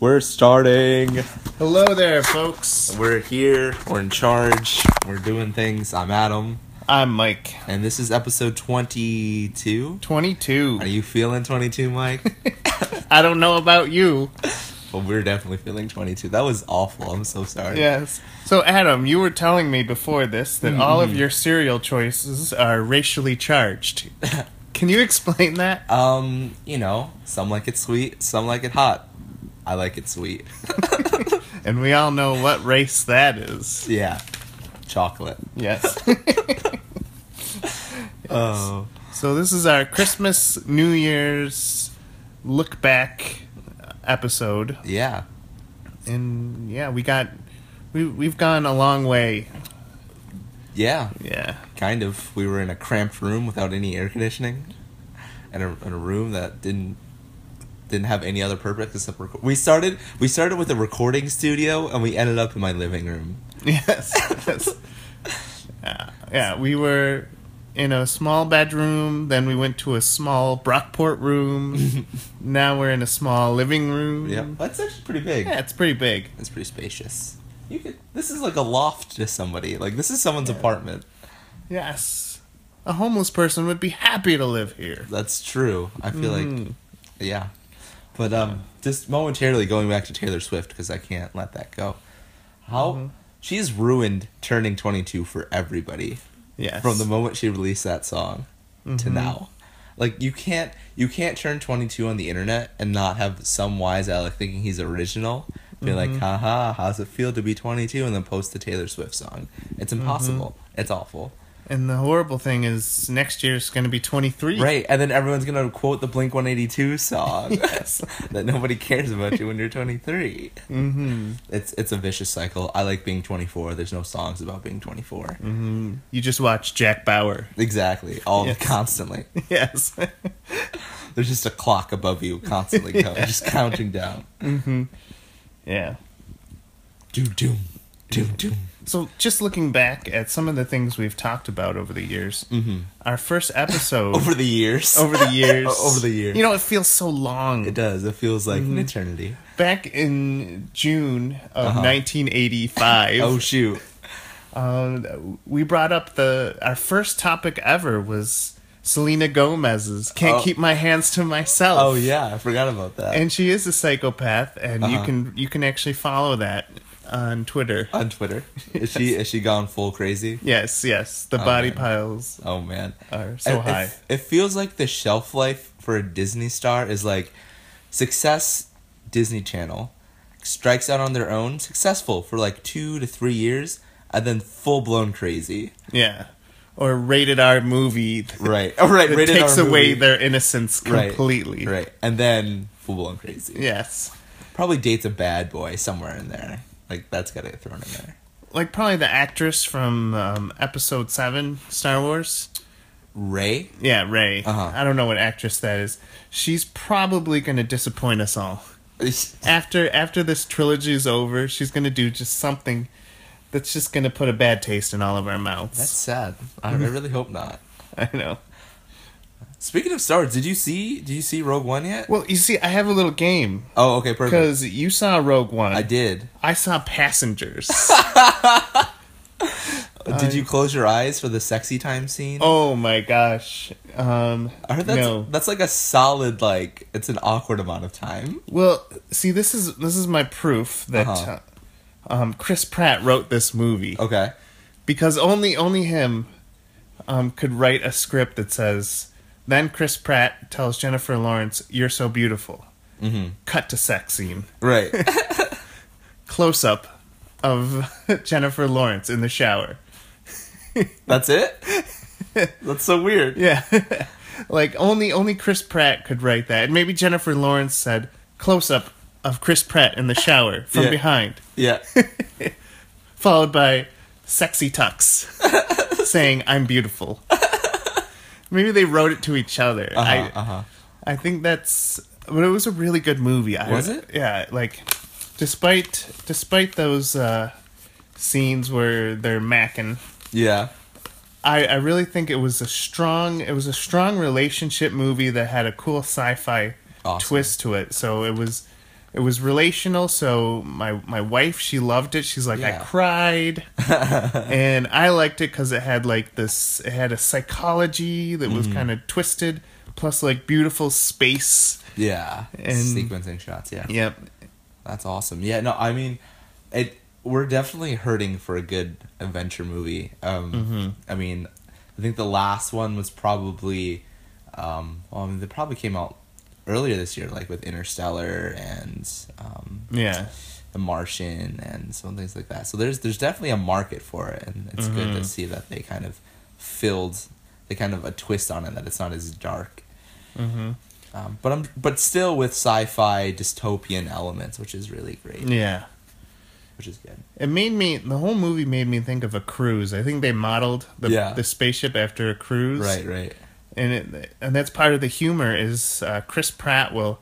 We're starting. Hello there, folks. We're here. We're in charge. We're doing things. I'm Adam. I'm Mike. And this is episode 22. 22. Are you feeling 22, Mike? I don't know about you. Well, we're definitely feeling 22. That was awful. I'm so sorry. Yes. So, Adam, you were telling me before this that all of your cereal choices are racially charged. Can you explain that? Some like it sweet, some like it hot. I like it sweet. And we all know what race that is. Yeah. Chocolate. Yes. Oh. So this is our Christmas, New Year's look back episode. Yeah. And yeah, we've gone a long way. Yeah. Yeah. Kind of. We were in a cramped room without any air conditioning. In a room that didn't have any other purpose except record. We started with a recording studio and we ended up in my living room. Yes. Yeah, we were in a small bedroom, then we went to a small Brockport room. Now we're in a small living room. Yeah, that's actually pretty big. Yeah, it's pretty big. It's pretty spacious. This is like a loft to somebody. Like, this is someone's apartment. Yes. A homeless person would be happy to live here. That's true. I feel like, yeah. But just momentarily going back to Taylor Swift, because I can't let that go. She's ruined turning 22 for everybody. Yes. From the moment she released that song to now. Like, you can't turn 22 on the internet and not have some wise aleck thinking he's original. Be like, haha, how's it feel to be 22? And then post the Taylor Swift song. It's impossible. It's awful. And the horrible thing is next year's going to be 23. Right, and then everyone's going to quote the Blink-182 song. Yes. That nobody cares about you when you're 23. It's a vicious cycle. I like being 24. There's no songs about being 24. You just watch Jack Bauer. Exactly. Constantly. Yes. There's just a clock above you constantly going, just counting down. Yeah. Doom, doom, doom, doom. So, just looking back at some of the things we've talked about over the years, our first episode... Over the years. Over the years. Over the years. You know, it feels so long. It does. It feels like an eternity. Back in June of 1985... Oh, shoot. We brought up our first topic ever was Selena Gomez's Can't Keep My Hands to Myself. Oh, yeah. I forgot about that. And she is a psychopath, and you can actually follow that on Twitter. On Twitter? Is she gone full crazy? Yes. The body piles are so high. It feels like the shelf life for a Disney star is like success, Disney Channel, strikes out on their own, successful for like 2 to 3 years, and then full-blown crazy. Yeah. Or rated R movie. Right. Oh, right. It takes away their innocence completely. Right. And then full-blown crazy. Yes. Probably dates a bad boy somewhere in there. Like, that's got to get thrown in there. Like, probably the actress from Episode 7, Star Wars. Rey? Yeah, Rey. I don't know what actress that is. She's probably going to disappoint us all. After this trilogy is over, she's going to do just something that's just going to put a bad taste in all of our mouths. That's sad. I really hope not. I know. Speaking of Star Wars, did you see Rogue One yet? Well, you see, I have a little game. Oh, okay, perfect. Because you saw Rogue One. I did. I saw Passengers. Did you close your eyes for the sexy time scene? Oh my gosh. I heard that's like a solid, like, it's an awkward amount of time. Well, see, this is my proof that Chris Pratt wrote this movie. Okay. Because only him could write a script that says, then Chris Pratt tells Jennifer Lawrence, "You're so beautiful." Cut to sex scene. Right. Close up of Jennifer Lawrence in the shower. That's it? That's so weird. Yeah. Like, only Chris Pratt could write that. And maybe Jennifer Lawrence said, "Close up of Chris Pratt in the shower from behind." Yeah. Followed by sexy tucks saying, "I'm beautiful." Maybe they wrote it to each other. I think that's... But it was a really good movie. Was it? Yeah, like, despite those scenes where they're macking... Yeah. I really think it was a strong relationship movie that had a cool sci-fi twist to it. So it was It was relational, so my wife, she loved it. She's like, Yeah. I cried. And I liked it because it had like this, it had a psychology that was kind of twisted, plus like beautiful space. Yeah. And sequencing shots, yeah. Yep. That's awesome. Yeah, no, I mean, we're definitely hurting for a good adventure movie. I mean, I think the last one was probably, they probably came out earlier this year, like with Interstellar and The Martian and some things like that. So there's definitely a market for it, and it's good to see that they kind of a twist on it, that it's not as dark. But still with sci-fi dystopian elements, which is really great. Yeah. Which is good. The whole movie made me think of a cruise. I think they modeled the spaceship after a cruise. Right. And that's part of the humor is Chris Pratt will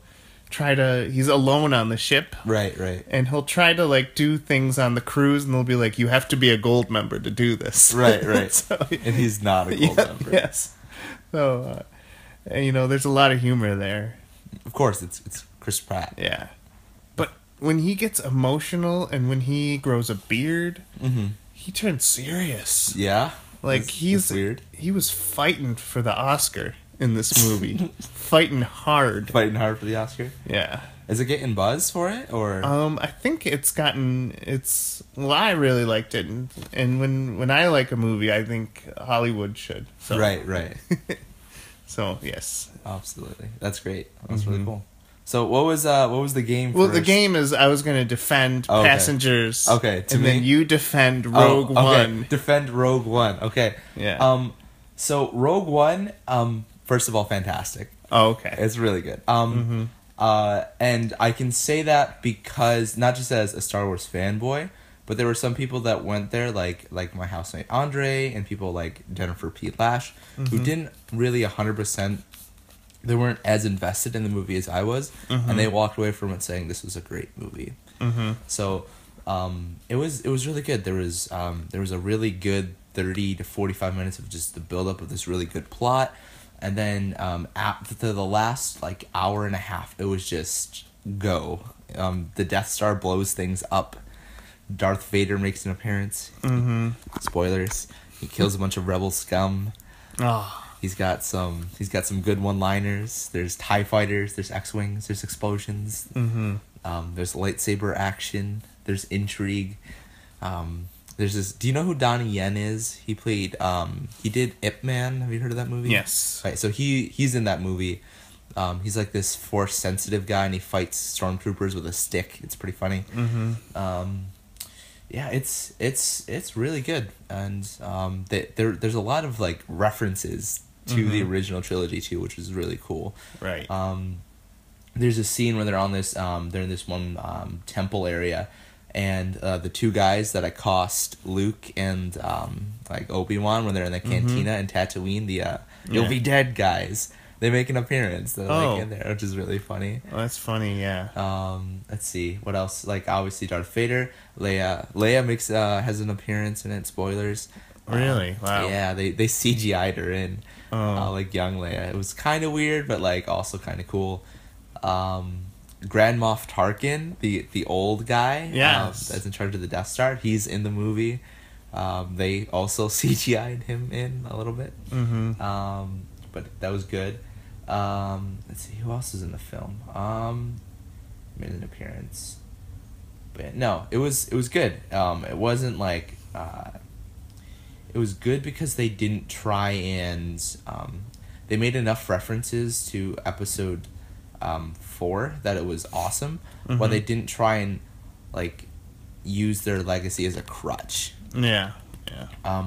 he's alone on the ship. Right. And he'll try to like do things on the cruise, and they'll be like, you have to be a gold member to do this. Right. So, and he's not a gold member. Yes. So, there's a lot of humor there. Of course, it's Chris Pratt. Yeah. But when he gets emotional and when he grows a beard, he turns serious. Yeah. Like that's weird. He was fighting for the Oscar in this movie. Fighting hard for the Oscar. Yeah. Is it getting buzz for it, or? I think I really liked it, and when I like a movie, I think Hollywood should. So. Right. So yes, absolutely, that's great. That's really cool. So what was the game? Well, the game is I was going to defend Passengers. Okay, and then you defend Rogue One. Defend Rogue One. Okay. Yeah. So Rogue One, first of all, fantastic. Oh, okay. It's really good. And I can say that because not just as a Star Wars fanboy, but there were some people that went there, like my housemate Andre and people like Jennifer P. Lash, who didn't really 100%. They weren't as invested in the movie as I was, and they walked away from it saying this was a great movie. So it was really good. There was a really good 30 to 45 minutes of just the buildup of this really good plot, and then after the last like hour and a half, it was just go. The Death Star blows things up. Darth Vader makes an appearance. Spoilers. He kills a bunch of rebel scum. Oh. He's got some good one-liners. There's TIE fighters. There's X-wings. There's explosions. There's lightsaber action. There's intrigue. There's this. Do you know who Donnie Yen is? He played. He did Ip Man. Have you heard of that movie? Yes. Right. So he's in that movie. He's like this force-sensitive guy, and he fights stormtroopers with a stick. It's pretty funny. Yeah, it's really good, and there's a lot of like references to the original trilogy too, which is really cool. Right. There's a scene where they're in this one temple area, and the two guys that accost Luke and like Obi-Wan when they're in the cantina in Tatooine, the "You'll be dead" guys. They make an appearance. They're like in there, which is really funny. Oh, that's funny, yeah. Let's see what else. Like obviously Darth Vader, Leia makes has an appearance in it. Spoilers. Really? Wow. Yeah, they CGI'd her in, like young Leia. It was kind of weird, but like also kind of cool. Grand Moff Tarkin, the old guy, that's in charge of the Death Star. He's in the movie. They also CGI'd him in a little bit. But that was good. Let's see who else is in the film. Made an appearance, but no, it was good. It wasn't like it was good because they didn't try and they made enough references to episode 4 that it was awesome, but they didn't try and like use their legacy as a crutch. Yeah.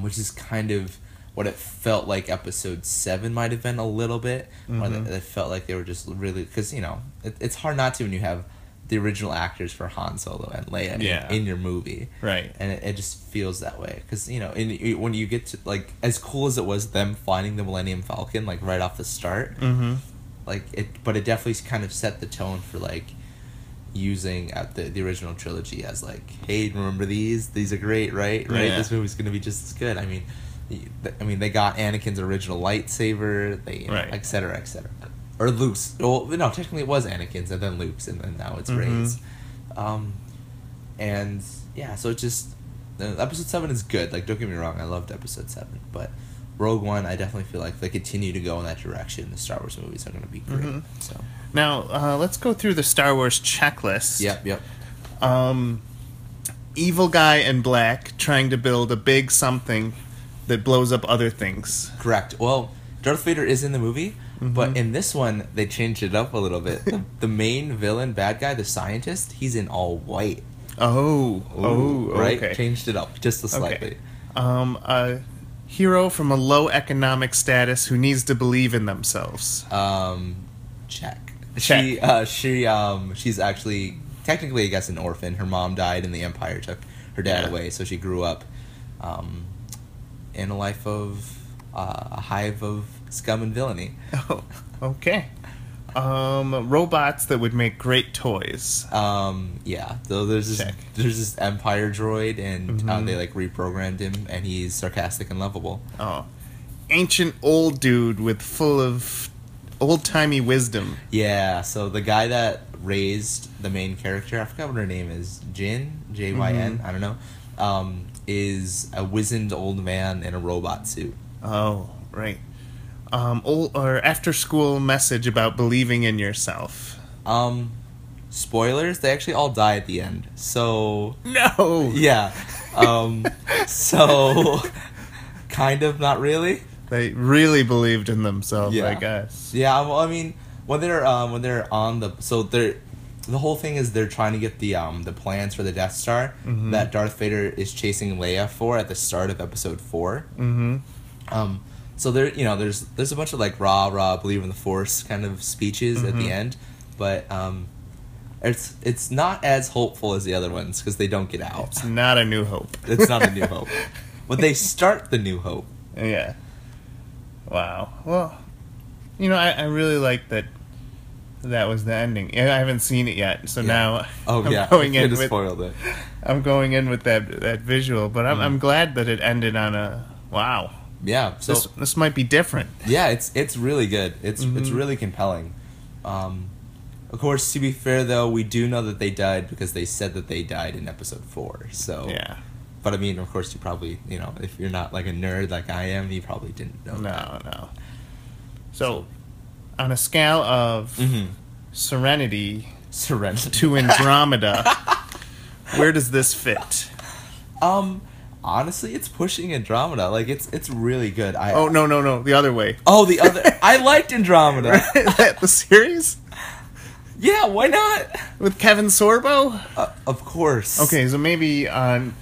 Which is kind of what it felt like episode 7 might have been a little bit. Where they felt like they were just really... Because, it's hard not to when you have the original actors for Han Solo and Leia in your movie. Right. And it just feels that way. Because, when you get to... Like, as cool as it was them finding the Millennium Falcon, like, right off the start... But it definitely kind of set the tone for, like... using the original trilogy as like, hey, remember these are great, right? This movie's gonna be just as good. I mean they got Anakin's original lightsaber, et cetera. or Luke's. Well, no, technically it was Anakin's, and then Luke's, and then now it's Rey's. And yeah, so it just episode 7 is good. Like, don't get me wrong, I loved episode 7, but Rogue One, I definitely feel like if they continue to go in that direction, the Star Wars movies are going to be great. So now let's go through the Star Wars checklist. Yep. Evil guy in black trying to build a big something that blows up other things. Correct. Well, Darth Vader is in the movie, but in this one, they changed it up a little bit. The main villain, bad guy, the scientist, he's in all white. Right? Okay. Changed it up just slightly. A hero from a low economic status who needs to believe in themselves. Check. Check. She's actually technically, I guess, an orphan. Her mom died, and the Empire took her dad away, so she grew up in a life of a hive of scum and villainy. Oh, okay. Robots that would make great toys. Yeah. So there's this Empire droid, and they like reprogrammed him, and he's sarcastic and lovable. Oh, ancient old dude with full of old timey wisdom. Yeah. So the guy that raised the main character, I forgot what her name is, Jyn, Jyn. I don't know. Is a wizened old man in a robot suit. Oh, right. Old or after school message about believing in yourself. Spoilers, they actually all die at the end. So no. Yeah. So kind of not really. They really believed in themselves, Yeah. I guess. Yeah, well, I mean, when they're on the whole thing is they're trying to get the plans for the Death Star that Darth Vader is chasing Leia for at the start of episode 4. So there's a bunch of like rah believe in the Force kind of speeches at the end, but it's not as hopeful as the other ones because they don't get out. It's not a New Hope. It's not a New Hope, but they start the New Hope. Yeah. Wow. Well, I really like that. That was the ending. I haven't seen it yet, so now I'm going in with spoiled it. I'm going in with that visual, but I'm glad that it ended on a wow. Yeah, so this might be different. Yeah, it's really good. It's really compelling. Of course, to be fair though, we do know that they died because they said that they died in episode 4. So yeah. But I mean, of course, you probably if you're not like a nerd like I am, you probably didn't know. No. So, on a scale of Serenity to Andromeda, where does this fit? Honestly, it's pushing Andromeda. Like it's really good. No, the other way. Oh, the other. I liked Andromeda. The series? Yeah, why not? With Kevin Sorbo? Of course. Okay, so maybe on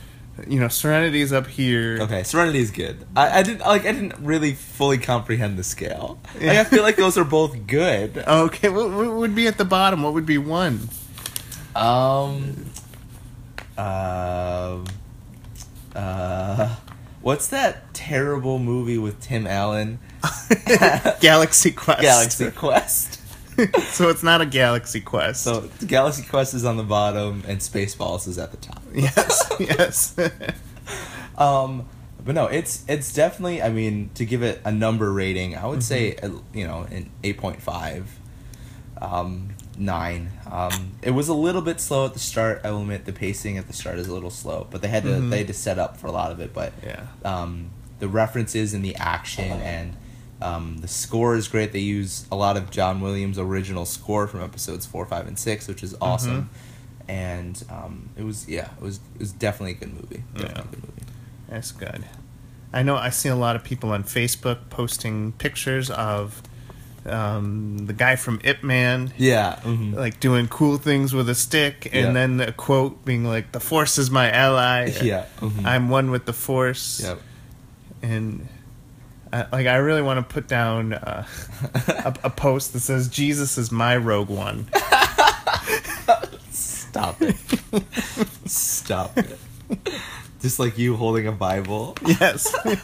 Serenity's up here. Okay, Serenity is good. I didn't really fully comprehend the scale. Like, I feel like those are both good. Okay, what would be at the bottom? What would be 1? What's that terrible movie with Tim Allen? Galaxy Quest. Galaxy Quest. So it's not a Galaxy Quest. So Galaxy Quest is on the bottom and Spaceballs is at the top. Yes. But no, it's definitely, I mean, to give it a number rating, I would say, an 8.5, 9. It was a little bit slow at the start. I will admit the pacing at the start is a little slow, but they had to set up for a lot of it. But the references and the action and the score is great. They use a lot of John Williams' original score from episodes 4, 5, and 6, which is awesome. And it was definitely a good movie. Definitely a good movie. That's good. I know I see a lot of people on Facebook posting pictures of the guy from Ip Man, like doing cool things with a stick, and then a quote being like, "The Force is my ally." I'm one with the Force. Yep. And I really want to put down a post that says, "Jesus is my Rogue One." Stop it! Stop it! Just like you holding a Bible. Yes. Would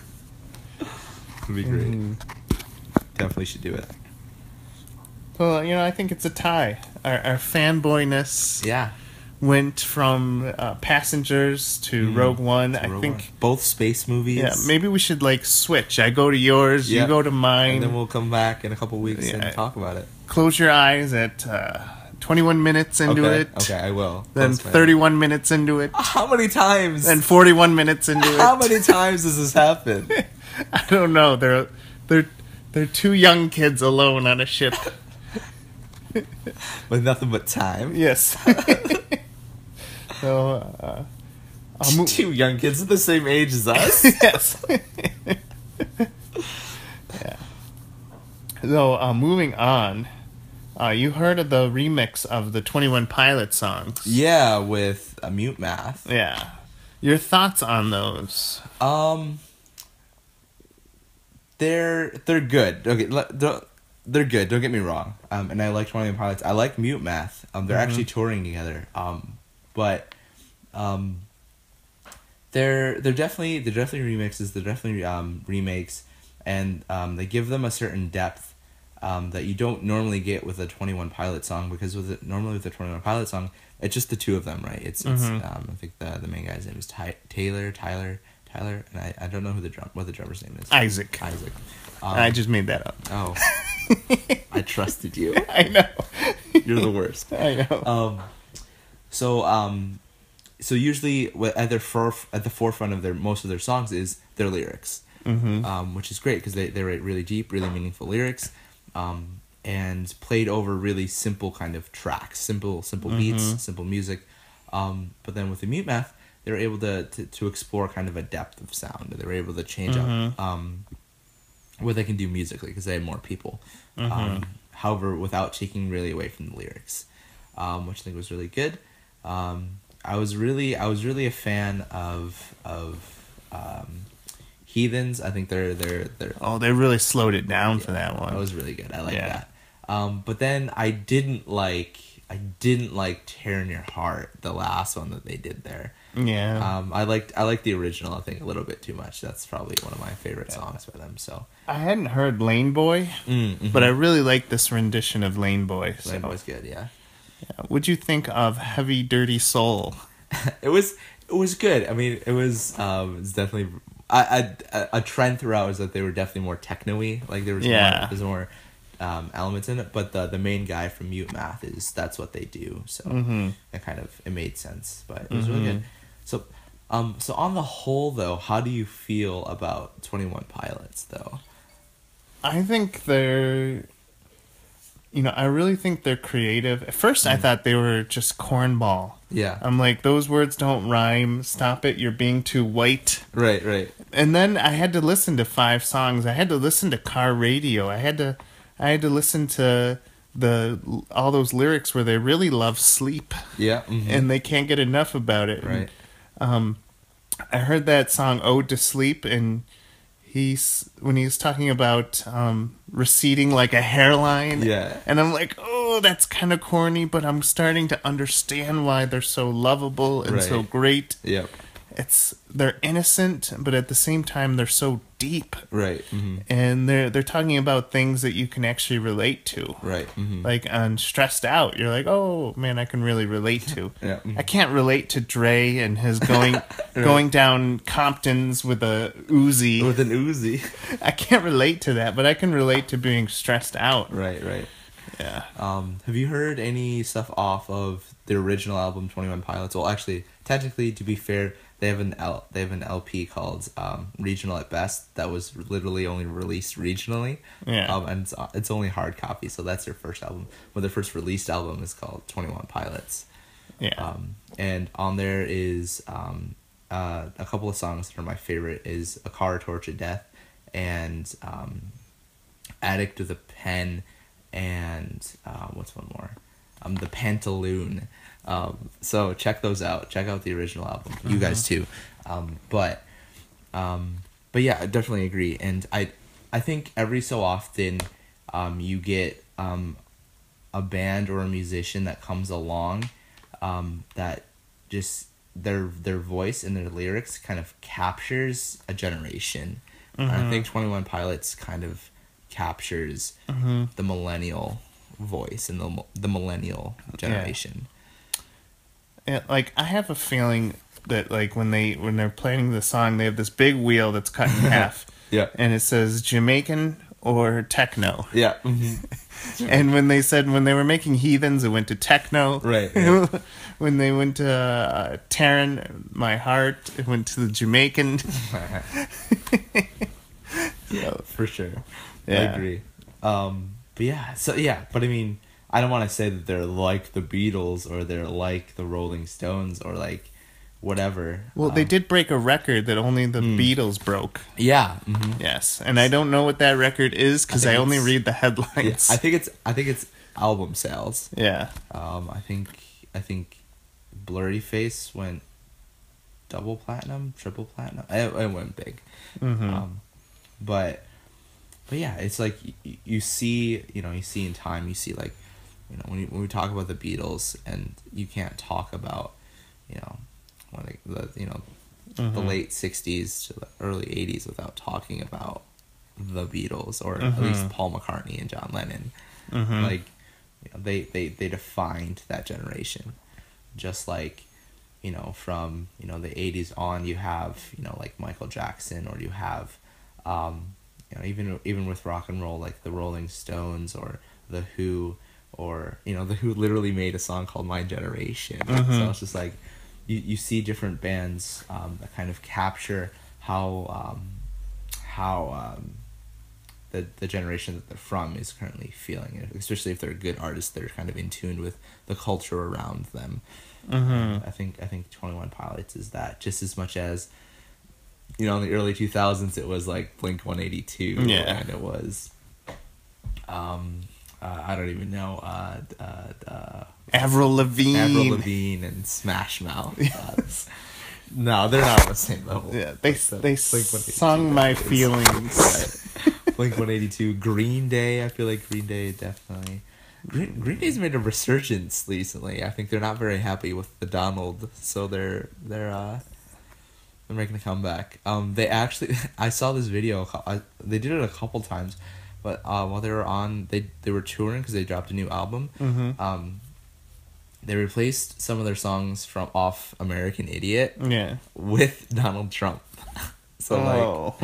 be great. Definitely should do it. Well, I think it's a tie. Our fanboyness went from Passengers to Rogue One. I think both space movies. Yeah, maybe we should like switch. I go to yours, you go to mine, and then we'll come back in a couple weeks and talk about it. Close your eyes at 21 minutes into it. Okay, I will. Then 31 minutes into it. How many times? Then 41 minutes into it. How many times does this happen? I don't know. They're two young kids alone on a ship. With nothing but time. Yes. So, two young kids at the same age as us. Yes. Yeah. So, moving on. You heard of the remix of the 21 Pilots songs? Yeah, with a Mute Math. Yeah. Your thoughts on those? They're good. Okay, they're good. Don't get me wrong. And I like 21 Pilots. I like Mute Math. They're actually touring together. But they're definitely remixes. They're definitely remakes, and they give them a certain depth that you don't normally get with a 21 Pilot song, because normally with a 21 Pilot song, it's just the two of them, right? It's I think the main guy's name is Tyler, and I don't know what the drummer's name is. Isaac. I just made that up. Oh, I trusted you. I know. You're the worst. I know. So usually at the forefront of most of their songs is their lyrics, which is great because they write really deep, really meaningful lyrics, and played over really simple kind of tracks, simple beats, simple music. But then with the Mute Math, they were able to explore kind of a depth of sound. They were able to change up what they can do musically because they had more people. However, without taking really away from the lyrics, which I think was really good. I was really a fan of Heathens. I think they're they really slowed it down for that one. That was really good. I like that. But then I didn't like Tear in Your Heart, the last one that they did there. Yeah. I liked the original, I think, a little bit too much. That's probably one of my favorite songs by them. So I hadn't heard Lane Boy, but I really like this rendition of Lane Boy. Lane Boy's good, yeah. What'd you think of Heavy Dirty Soul? It was good. I mean, it was definitely a trend throughout was that they were definitely more techno-y. Like there was more elements in it, but the main guy from Mute Math that's what they do. So it made sense, but it was really good. So on the whole, though, how do you feel about 21 Pilots, though? I think they're, I really think they're creative. At first, I thought they were just cornball. Yeah. I'm like, those words don't rhyme. Stop it. You're being too white. Right. And then I had to listen to 5 songs. I had to listen to car radio. I had to listen to all those lyrics where they really love sleep. Yeah. And they can't get enough about it. Right. And, I heard that song Ode to Sleep, and when he's talking about receding like a hairline. Yeah. And I'm like, oh, that's kind of corny, but I'm starting to understand why they're so lovable and so great. Yep. They're innocent, but at the same time they're so deep. Right. And they're talking about things that you can actually relate to. Right. Like on Stressed Out, you're like, oh man, I can really relate to. Yeah. I can't relate to Dre and his going down Compton's with a Uzi. With an Uzi. I can't relate to that, but I can relate to being stressed out. Right. Yeah. Have you heard any stuff off of the original album 21 Pilots? Well, actually, technically, to be fair, they have an LP called Regional at Best that was literally only released regionally. Yeah. And it's only hard copy, so that's their first album. But their first released album is called 21 Pilots. Yeah. And on there is a couple of songs that are my favorite is A Car Torch of Death and Addict with a Pen and what's one more? The Pantaloon. So check those out. Check out the original album. You guys too. But yeah, I definitely agree. And I think every so often you get a band or a musician that comes along that just their voice and their lyrics kind of captures a generation. And I think 21 Pilots kind of captures the millennial voice and the millennial generation. like I have a feeling that like when they're playing the song, they have this big wheel that's cut in half. Yeah. And it says Jamaican or techno. Yeah. And when they were making Heathens, it went to techno. Right. When they went to Tearing My Heart, it went to the Jamaican. Yeah, for sure. Yeah. I agree. But but I mean, I don't want to say that they're like the Beatles or they're like the Rolling Stones or like whatever. Well, they did break a record that only the Beatles broke. Yeah. Yes, and I don't know what that record is because I only read the headlines. Yeah, I think it's album sales. Yeah. I think Blurry Face went double platinum, triple platinum. It went big. But yeah, it's like you see in time, you see like, when we talk about the Beatles, and you can't talk about, when the late 60s to the early 80s without talking about the Beatles, or at least Paul McCartney and John Lennon. Like, they defined that generation. Just like, from, the 80s on, you have, like Michael Jackson, or you have, even with rock and roll, like the Rolling Stones or the Who, or the Who literally made a song called My Generation. So it's just like you see different bands that kind of capture how the generation that they're from is currently feeling, especially if they're good artists that are kind of in tune with the culture around them. I think 21 Pilots is that, just as much as, in the early 2000s it was like Blink-182, and it was I don't even know, Avril Lavigne and Smash Mouth. No, they're not on the same level. Yeah, they sung My Feelings. Blink-182, Green Day. I feel like Green Day definitely. Green Day's made a resurgence recently. I think they're not very happy with the Donald, so they're making a comeback. They actually, I saw this video. They did it a couple times, but while they were on, they were touring because they dropped a new album. They replaced some of their songs from off American Idiot with Donald Trump. So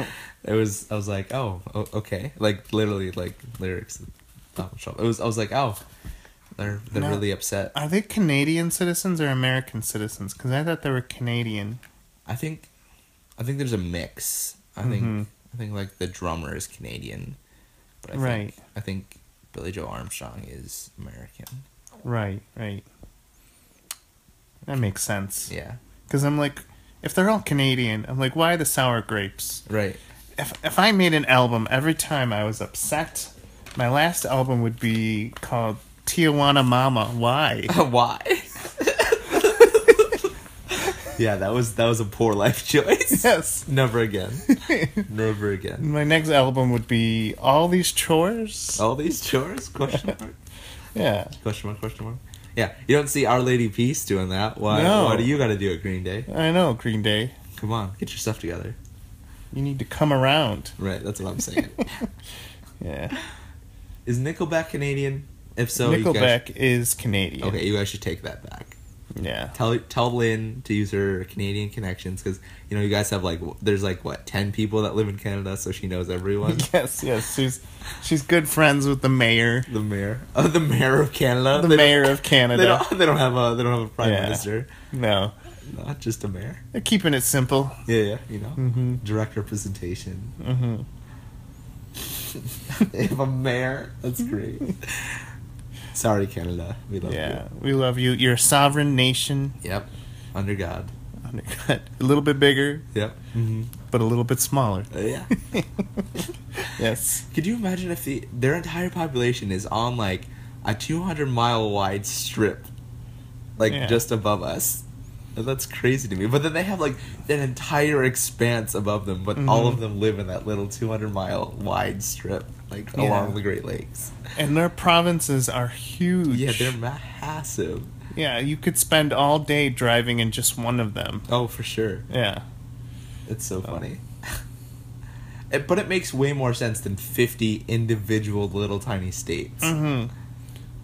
I was like, oh, okay, like literally like lyrics of Donald Trump. I was like, oh, they're really upset. Are they Canadian citizens or American citizens? Because I thought they were Canadian. I think there's a mix. I think like the drummer is Canadian, but I think Billy Joe Armstrong is American. Right. That makes sense. Yeah. Because I'm like, if they're all Canadian, I'm like, why the sour grapes? Right. If I made an album every time I was upset, my last album would be called Tijuana Mama. Why? Why? Yeah, that was a poor life choice. Yes. Never again. Never again. My next album would be All These Chores. All These Chores? Question mark? Yeah. Question mark? Yeah, you don't see Our Lady Peace doing that. Why? No. Why do you got to do it, Green Day? I know, Green Day. Come on, get your stuff together. You need to come around. Right, that's what I'm saying. Yeah. Is Nickelback Canadian? If so, Nickelback is Canadian. Okay, you guys should take that back. Yeah. Tell Lynn to use her Canadian connections, because you guys have there's 10 people that live in Canada, so she knows everyone. Yes. She's good friends with the mayor. The mayor. Oh, the mayor of Canada. The mayor of Canada. They don't have a prime minister. No. Not just a mayor. They're keeping it simple. Yeah. Direct representation. They have a mayor. That's great. Sorry, Canada. We love you. Yeah, we love you. You're a sovereign nation. Yep. Under God. Under God. A little bit bigger. Yep. But a little bit smaller. Yeah. Yes. Could you imagine if their entire population is on a 200-mile wide strip, just above us? That's crazy to me. But then they have an entire expanse above them, but all of them live in that little 200-mile wide strip, along the Great Lakes. And their provinces are huge. Yeah, they're massive. Yeah, you could spend all day driving in just one of them. Oh, for sure. Yeah. It's so funny. But it makes way more sense than 50 individual little tiny states.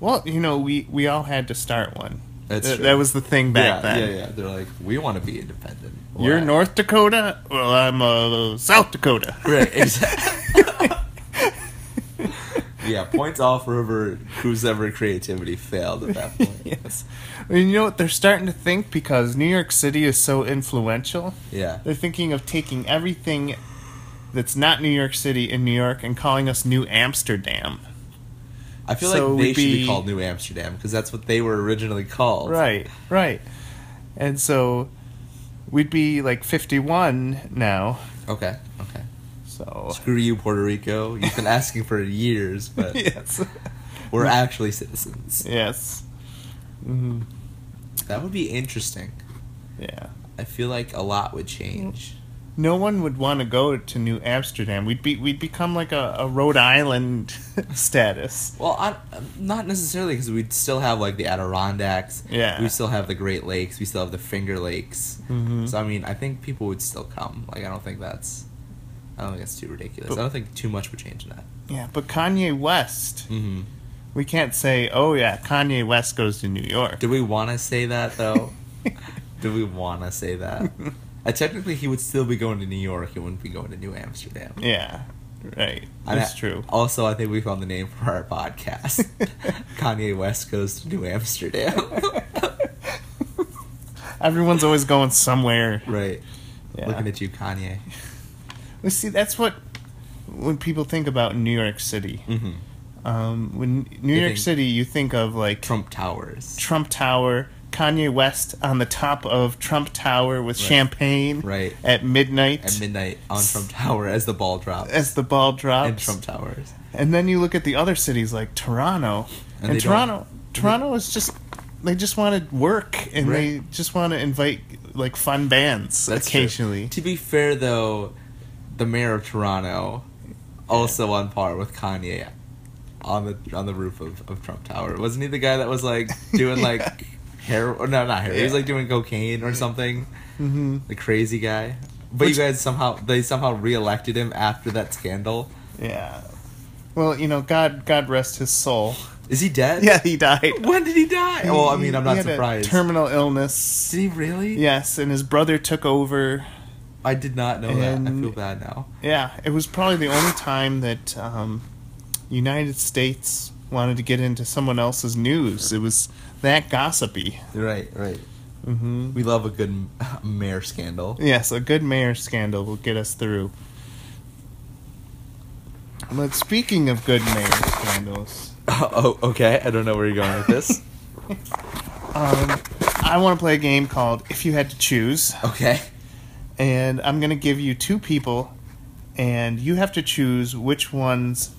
Well, we all had to start one. That was the thing back then. Yeah. They're like, we want to be independent. You're North Dakota? Well, I'm South Dakota. Right, exactly. Yeah, points all for whose ever creativity failed at that point. Yes. Well, you know what they're starting to think? Because New York City is so influential. Yeah. They're thinking of taking everything that's not New York City in New York and calling us New Amsterdam. I feel like they should be called New Amsterdam because that's what they were originally called. Right. And so we'd be like 51 now. Okay. So screw you, Puerto Rico. You've been asking for years, but yes, we're actually citizens. Yes. Mm-hmm. That would be interesting. Yeah. I feel like a lot would change. No one would want to go to New Amsterdam. We'd become like a Rhode Island status. Well, not necessarily, because we'd still have like the Adirondacks. Yeah. We still have the Great Lakes. We still have the Finger Lakes. Mm-hmm. So I mean, I think people would still come. Like, I don't think that's too ridiculous. I don't think too much would change in that. Yeah, but Kanye West. Mm-hmm. We can't say, oh yeah, Kanye West goes to New York. Do we want to say that though? Do we want to say that? Technically, he would still be going to New York. He wouldn't be going to New Amsterdam. Yeah, right. That's true. Also, I think we found the name for our podcast. Kanye West goes to New Amsterdam. Everyone's always going somewhere. Right. Yeah. Looking at you, Kanye. Well, see, that's when people think about New York City. Mm-hmm. When New York City, you think of like Trump Towers. Trump Tower. Kanye West on the top of Trump Tower with champagne at midnight. At midnight on Trump Tower as the ball drops. And Trump Towers. And then you look at the other cities like Toronto. And Toronto is just, they just want to work and they just want to invite like fun bands occasionally. True. To be fair though, the mayor of Toronto also on par with Kanye on the roof of Trump Tower. Wasn't he the guy that was like doing like heroin? No, not heroin. He was like doing cocaine or something. Mm-hmm. The crazy guy. But you guys somehow reelected him after that scandal. Yeah. Well, you know, God rest his soul. Is he dead? Yeah, he died. When did he die? Well, I mean, I'm not surprised. A terminal illness. Did he really? Yes, and his brother took over. I did not know that. I feel bad now. Yeah, it was probably the only time that United States wanted to get into someone else's news. It was that gossipy. Right. Mm-hmm. We love a good mayor scandal. Yes, a good mayor scandal will get us through. But speaking of good mayor scandals... Oh, okay. I don't know where you're going with this. I want to play a game called If You Had to Choose. Okay. And I'm going to give you two people, and you have to choose which ones...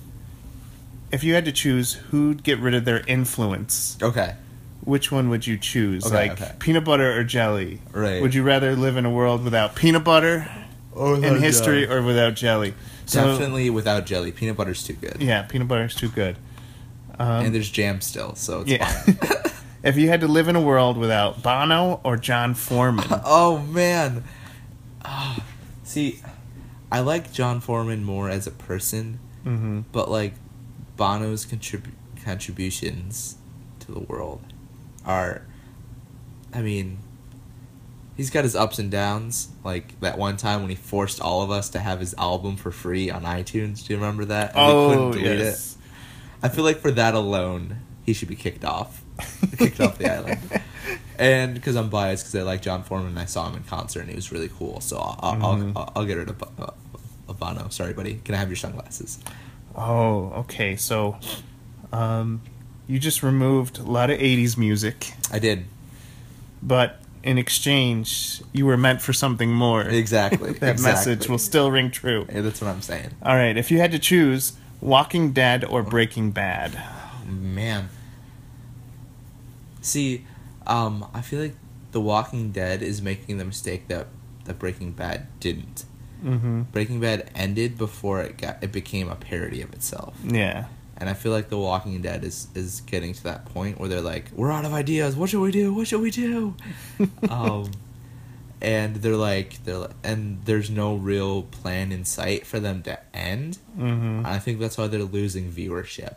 If you had to choose who'd get rid of their influence... Okay. Which one would you choose? Okay. Peanut butter or jelly? Right. Would you rather live in a world without peanut butter in history or without jelly? Definitely without jelly. Peanut butter's too good. Yeah, peanut butter's too good. And there's jam still, so it's fine. If you had to live in a world without Bono or John Foreman? Oh, man. See, I like John Foreman more as a person, but like Bono's contributions to the world are, I mean, he's got his ups and downs. Like that one time when he forced all of us to have his album for free on iTunes. Do you remember that? And we couldn't delete it. I feel like for that alone, he should be kicked off the island. And because I'm biased, because I like John Foreman and I saw him in concert and he was really cool. So I'll get rid of Bono. Sorry, buddy. Can I have your sunglasses? Oh, okay. So, you just removed a lot of 80s music. I did. But in exchange, you were meant for something more. Exactly. That message will still ring true. Yeah, that's what I'm saying. All right. If you had to choose Walking Dead or Breaking Bad? Oh, man. See, I feel like The Walking Dead is making the mistake that Breaking Bad didn't. Mm-hmm. Breaking Bad ended before it became a parody of itself. Yeah. And I feel like The Walking Dead is getting to that point where they're like, we're out of ideas. What should we do? What should we do? And they're like, and there's no real plan in sight for them to end. Mm-hmm. I think that's why they're losing viewership.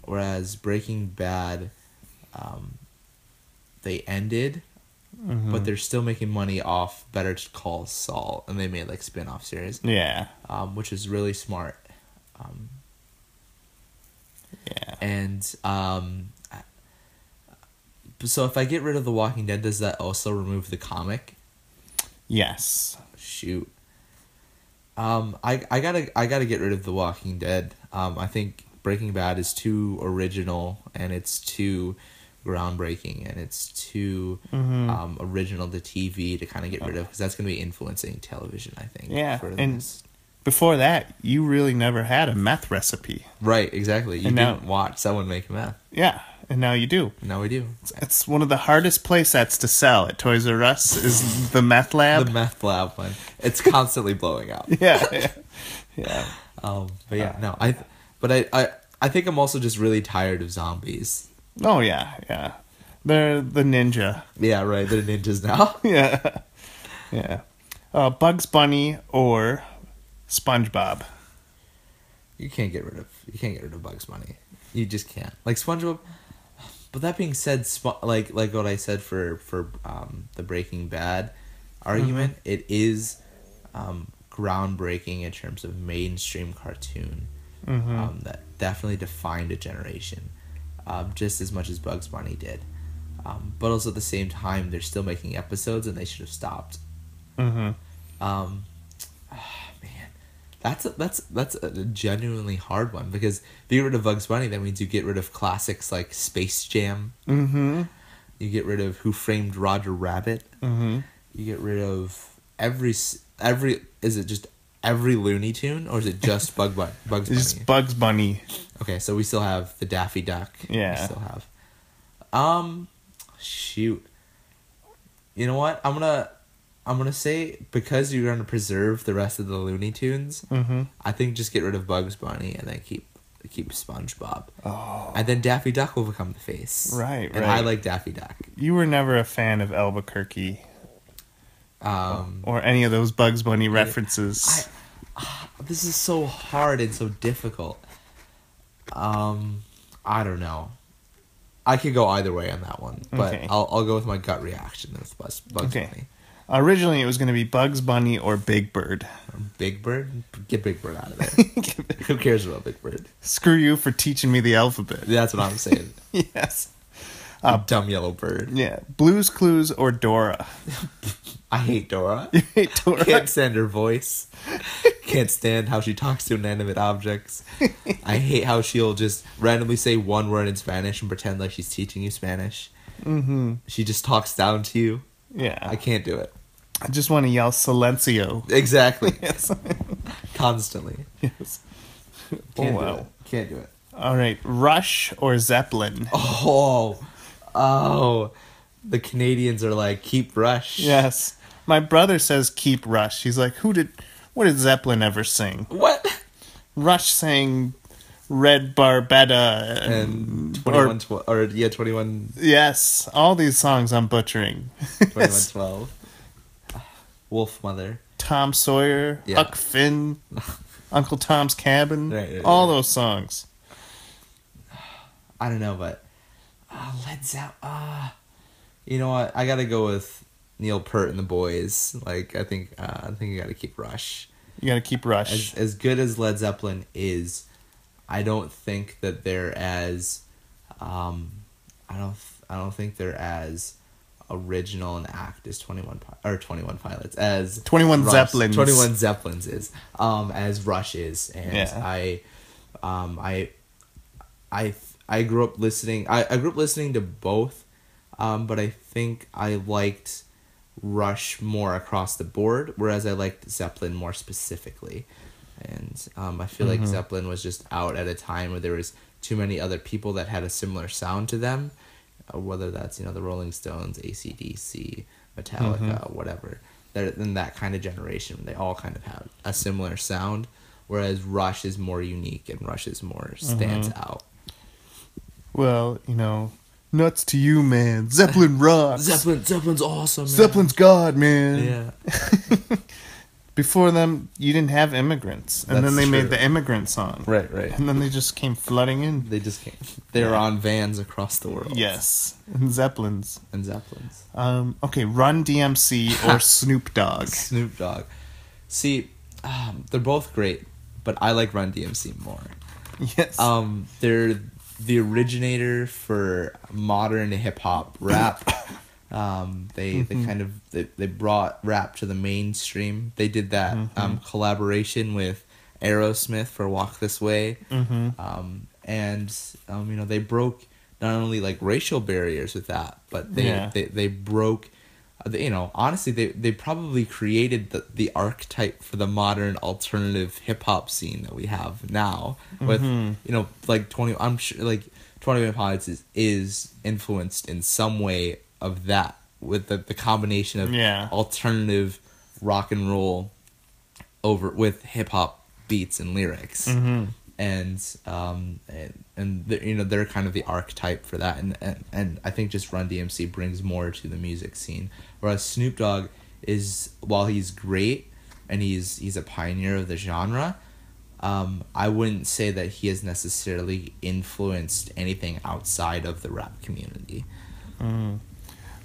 Whereas Breaking Bad, they ended, but they're still making money off Better Call Saul, and they made like spin-off series. Yeah. Which is really smart. Yeah. And so if I get rid of The Walking Dead, does that also remove the comic? Yes. Shoot. I gotta get rid of The Walking Dead. I think Breaking Bad is too original, and it's too groundbreaking, and it's too original to TV to kind of get rid of, because that's going to be influencing television, I think. Yeah, and before that, you really never had a meth recipe. Right, exactly. You didn't watch someone make meth. Yeah, and now you do. Now we do. It's one of the hardest play sets to sell at Toys R Us is the meth lab. The meth lab one. It's constantly blowing up. Yeah. But yeah, no. I think I'm also just really tired of zombies. Oh yeah. They're the ninja. Yeah, right. They're ninjas now. Yeah. Bugs Bunny or SpongeBob. You can't get rid of Bugs Bunny. You just can't. Like SpongeBob. But that being said, like what I said for the Breaking Bad argument, it is groundbreaking in terms of mainstream cartoon. That definitely defined a generation, just as much as Bugs Bunny did. But also at the same time, they're still making episodes, and they should have stopped. Man, that's a genuinely hard one, because if you get rid of Bugs Bunny, that means you get rid of classics like Space Jam. You get rid of Who Framed Roger Rabbit. You get rid of every. Is it just every Looney Tune, or is it just Bugs Bunny? It's just Bugs Bunny. Okay, so we still have the Daffy Duck. Yeah. We still have. Shoot. You know what? I'm gonna say, because you're gonna preserve the rest of the Looney Tunes. I think just get rid of Bugs Bunny and then keep SpongeBob. Oh. And then Daffy Duck will become the face. Right. And I like Daffy Duck. You were never a fan of Albuquerque. Or any of those Bugs Bunny references. This is so hard and so difficult. I don't know. I could go either way on that one, but Okay. I'll go with my gut reaction. That's Bugs Okay. Bunny. Originally, it was going to be Bugs Bunny or Big Bird. Big Bird? Get Big Bird out of there. Who cares about Big Bird? Screw you for teaching me the alphabet. That's what I'm saying. Yes. Dumb yellow bird. Yeah. Blue's Clues or Dora. I hate Dora. You hate Dora? Can't stand her voice. Can't stand how she talks to inanimate objects. I hate how she'll just randomly say one word in Spanish and pretend like she's teaching you Spanish. She just talks down to you. Yeah. I can't do it. I just want to yell silencio. Exactly. Yes. Constantly. Yes. Can't do wow. it. Can't do it. All right. Rush or Zeppelin? Oh. The Canadians are like, keep Rush. Yes. My brother says keep Rush. He's like, what did Zeppelin ever sing? What? Rush sang Red Barbetta and 21. Yes, all these songs I'm butchering. 2112. Wolf Mother. Tom Sawyer, Yeah. Huck Finn, Uncle Tom's Cabin, Right, all those songs. I don't know, but Led Zeppelin. You know what? I gotta go with Neil Peart and the Boys. Like, I think you gotta keep Rush. You gotta keep Rush. As good as Led Zeppelin is, I don't think that they're as, I don't think they're as original an act as 21 Pilots, as 21 Rush, Zeppelins. 21 Zeppelins is, as Rush is, and Yeah. I grew up listening. I grew up listening to both, but I think I liked Rush more across the board, whereas I liked Zeppelin more specifically. And I feel like Zeppelin was just out at a time where there was too many other people that had a similar sound to them, whether that's, the Rolling Stones, AC/DC, Metallica, whatever. They're in that kind of generation. They all kind of have a similar sound, whereas Rush is more unique and Rush is more stands out. Well, nuts to you, man. Zeppelin rocks. Zeppelin's awesome, man. Zeppelin's God, man. Yeah. Before them, you didn't have immigrants, and then they made the immigrant song. Right. And then they just came flooding in. They just came. They were on vans across the world. Yes, and Zeppelins. Okay, Run DMC or Snoop Dogg. Snoop Dogg. See, they're both great, but I like Run DMC more. Yes. They're the originator for modern hip hop rap. They brought rap to the mainstream. They did that collaboration with Aerosmith for Walk This Way. They broke not only like racial barriers with that, but they broke. Honestly, they probably created the archetype for the modern alternative hip hop scene that we have now. With like 21 Pilots is influenced in some way of that, with the combination of alternative rock and roll with hip hop beats and lyrics. And they're kind of the archetype for that, and I think just Run DMC brings more to the music scene, whereas Snoop Dogg is, while he's great and he's a pioneer of the genre, I wouldn't say that he has necessarily influenced anything outside of the rap community.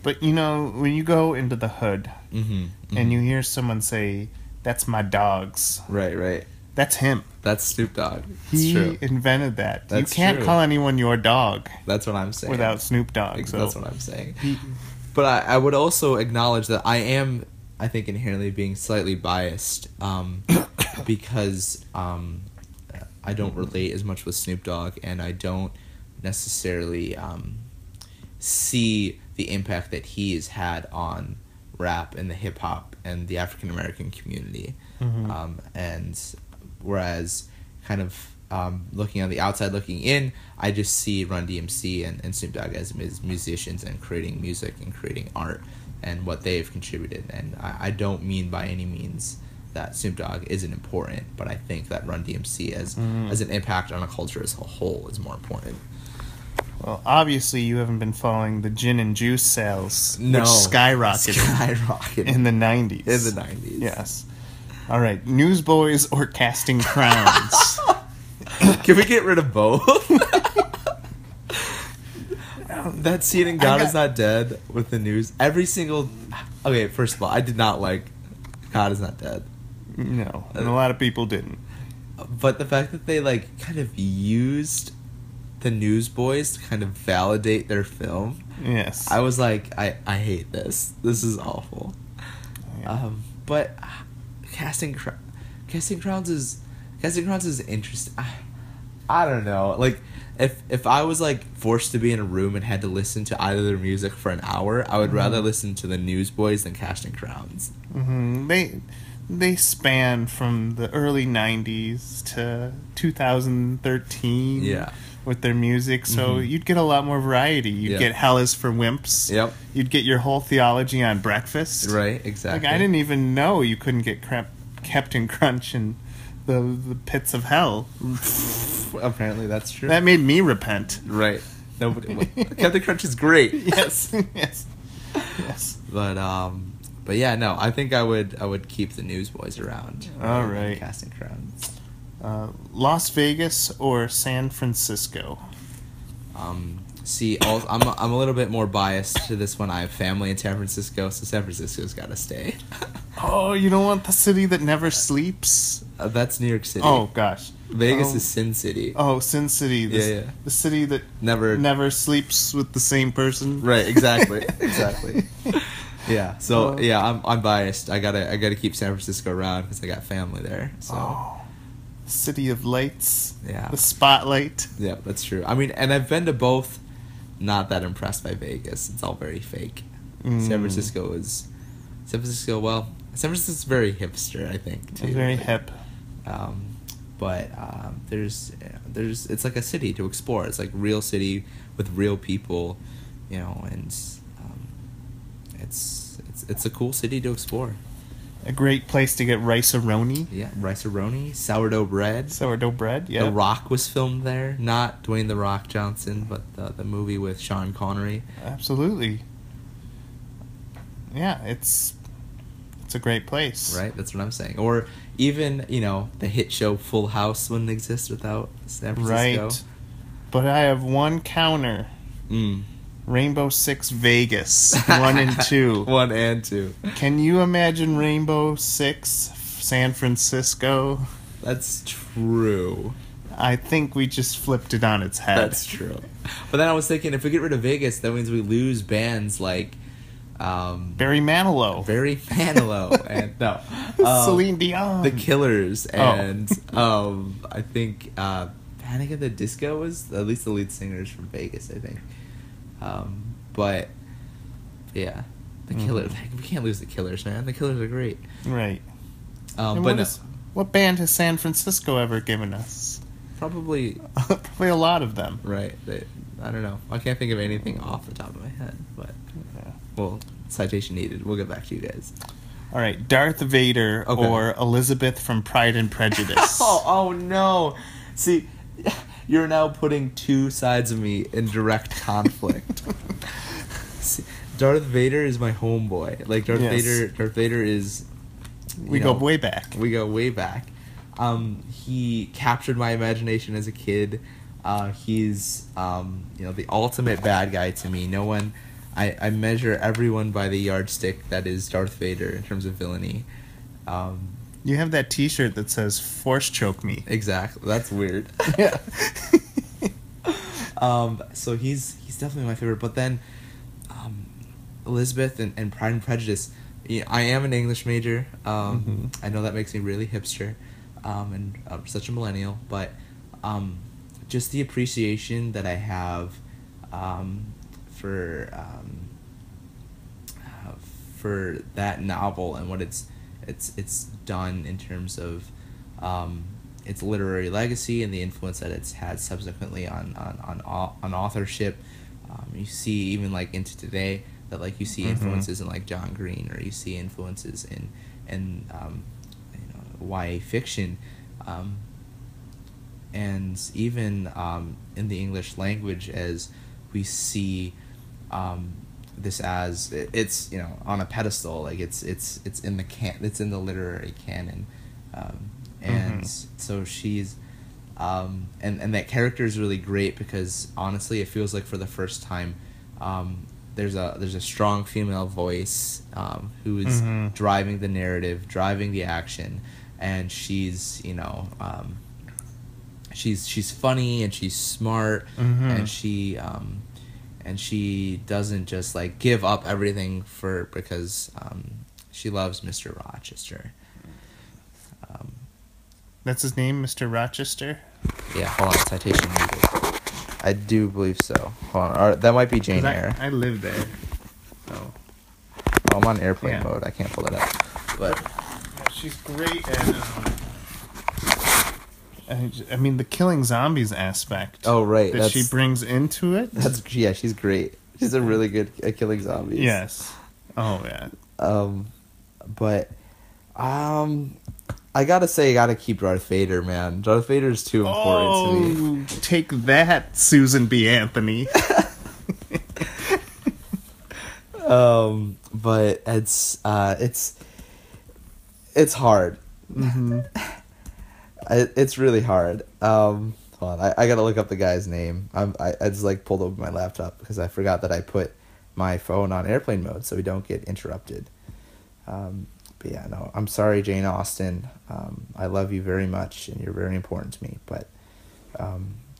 But when you go into the hood and you hear someone say, "That's my dogs," right, that's him. That's Snoop Dogg. He invented that. You can't call anyone your dog. That's what I'm saying. Without Snoop Dogg. So. That's what I'm saying. But I would also acknowledge that I am, I think, inherently being slightly biased because I don't relate as much with Snoop Dogg, and I don't necessarily see the impact that he has had on rap and the hip hop and the African American community. And whereas kind of looking on the outside looking in, I just see Run DMC and Snoop Dogg as musicians and creating music and creating art and what they've contributed. And I don't mean by any means that Snoop Dogg isn't important, but I think that Run DMC as an impact on a culture as a whole is more important. Well, obviously you haven't been following the gin and juice sales, which skyrocketed in the 90s. In the 90s. Yes. All right, Newsboys or Casting Crowns? Can we get rid of both? That scene in God Is Not Dead with the news. Every single... Okay, first of all, I did not like God Is Not Dead. No, and a lot of people didn't. But the fact that they kind of used the Newsboys to kind of validate their film. Yes. I was like, I hate this. This is awful. Yeah. But Casting Crowns is interesting. I don't know. Like, if I was forced to be in a room and had to listen to either their music for an hour, I would rather listen to the Newsboys than Casting Crowns. They span from the early 90s to 2013. Yeah. With their music, so you'd get a lot more variety. You'd get Hell is for Wimps. Yep. You'd get your whole theology on breakfast. Right, exactly. I didn't even know you couldn't get Captain Crunch in the pits of hell. Apparently that's true. That made me repent. Right. Nobody. Captain Crunch is great. Yes. But yeah, no. I think I would keep the Newsboys around. All right. Casting Crowns. Las Vegas or San Francisco? I'm a little bit more biased to this one. I have family in San Francisco, so San Francisco's got to stay. Oh, you don't want the city that never sleeps? That's New York City. Oh gosh, Vegas is Sin City. Oh, Sin City. The city that never sleeps with the same person. Right. Exactly. Yeah. So I'm biased. I gotta keep San Francisco around because I got family there. So. Oh. City of lights. Yeah. The spotlight. Yeah, that's true. I mean, and I've been to both. Not that impressed by Vegas. It's all very fake. San Francisco is very hipster, I think, too. It's very hip. But there's it's like a city to explore. It's like real city with real people, and it's a cool city to explore. A great place to get rice-a-roni. Yeah, rice-a-roni, sourdough bread. Sourdough bread, yeah. The Rock was filmed there. Not Dwayne "The Rock" Johnson, but the movie with Sean Connery. Absolutely. Yeah, it's It's a great place. Right? That's what I'm saying. Or even, the hit show Full House wouldn't exist without San Francisco. Right. But I have one counter. Rainbow Six Vegas 1 and 2. 1 and 2. Can you imagine Rainbow Six San Francisco? That's true. I think we just flipped it on its head. That's true. But then I was thinking, if we get rid of Vegas, that means we lose bands like Barry Manilow. And no, Celine Dion, The Killers, and I think Panic at the Disco was at least the lead singers from Vegas, I think. But yeah, The Killers. We can't lose The Killers, man. The Killers are great. Right. But what band has San Francisco ever given us? Probably a lot of them. Right. I don't know. I can't think of anything off the top of my head, but well, citation needed. We'll get back to you guys. All right, Darth Vader or Elizabeth from Pride and Prejudice. Oh no! See, you're now putting two sides of me in direct conflict. See, Darth Vader is my homeboy. Like Darth Vader is. We go way back. He captured my imagination as a kid. He's the ultimate bad guy to me. No one, I measure everyone by the yardstick that is Darth Vader in terms of villainy. You have that T-shirt that says "Force choke me." Exactly. That's weird. Yeah. So he's definitely my favorite. But then, Elizabeth and Pride and Prejudice. I am an English major. I know that makes me really hipster, and such a millennial. But just the appreciation that I have for that novel and what it's done in terms of its literary legacy and the influence that it's had subsequently on authorship. You see even like into today that like you see influences in like John Green, or you see influences in YA fiction, and even in the English language, as we see this as it's on a pedestal, like it's in the literary canon, and so she's and that character is really great because honestly it feels like for the first time there's a strong female voice who is driving the narrative, driving the action, and she's she's funny and she's smart, and she doesn't just like give up everything because she loves Mr. Rochester. That's his name, Mr. Rochester? Yeah, hold on, citation needed. I do believe so. Hold on, that might be Jane Eyre. I live there. So. Oh, I'm on airplane mode. I can't pull it up. But she's great at the killing zombies aspect. Oh, right. That she brings into it. She's great. She's a really good at killing zombies. Yes. Oh yeah. But I gotta say, I gotta keep Darth Vader, man. Darth Vader's too important to me. Take that, Susan B. Anthony. But it's hard. It's really hard. Hold on, I gotta look up the guy's name. I just like pulled open my laptop because I forgot that I put my phone on airplane mode so we don't get interrupted. But yeah, no, I'm sorry, Jane Austen. I love you very much, and you're very important to me. But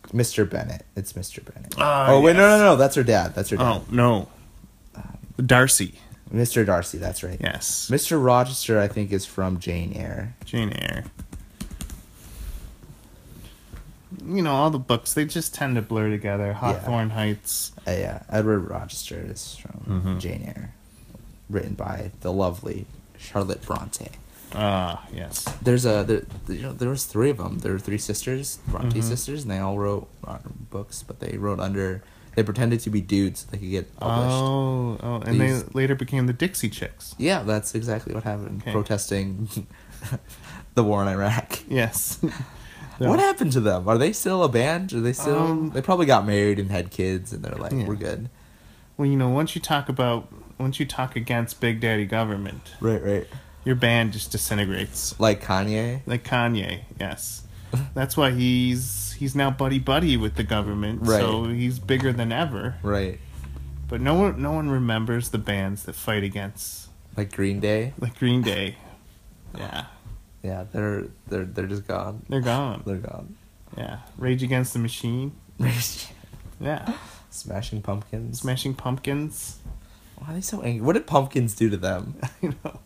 Mr. Bennett, it's Mr. Bennett. Wait, no, that's her dad. Oh no, Darcy. Mr. Darcy, that's right. Yes. Mr. Rochester, I think, is from Jane Eyre. Jane Eyre. All the books, they just tend to blur together. Hawthorne Heights. Yeah, Edward Rochester is from Jane Eyre, written by the lovely Charlotte Bronte. Yes. There was three of them. There were three sisters, Bronte sisters, and they all wrote books, but they wrote under. They pretended to be dudes so they could get published. And they later became the Dixie Chicks. Yeah, that's exactly what happened. Okay. Protesting the war in Iraq. Yes. What happened to them? Are they still a band? Are they still? They probably got married and had kids, and they're like, we're good. Well, once you talk against Big Daddy government, right. your band just disintegrates. Like Kanye? Like Kanye, yes. That's why he's now buddy with the government, Right. so he's bigger than ever. Right. But no one remembers the bands that fight against. Like Green Day? Like Green Day. Yeah. Yeah, they're just gone. They're gone. They're gone. Yeah. Rage Against the Machine. Yeah. Smashing Pumpkins. Smashing Pumpkins. Why are they so angry? What did Pumpkins do to them? I know.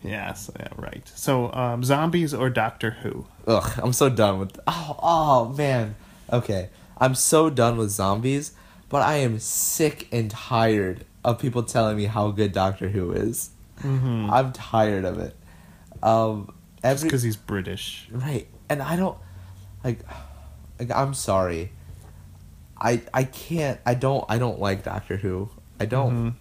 Yeah, so, yeah, right. So, zombies or Doctor Who? Ugh, I'm so done with... Oh, man. Okay, I'm so done with zombies, but I am sick and tired of people telling me how good Doctor Who is. Mm-hmm. I'm tired of it. Just because he's British. Right, and I don't... Like, I'm sorry. I can't... I don't like Doctor Who. I don't... Mm-hmm.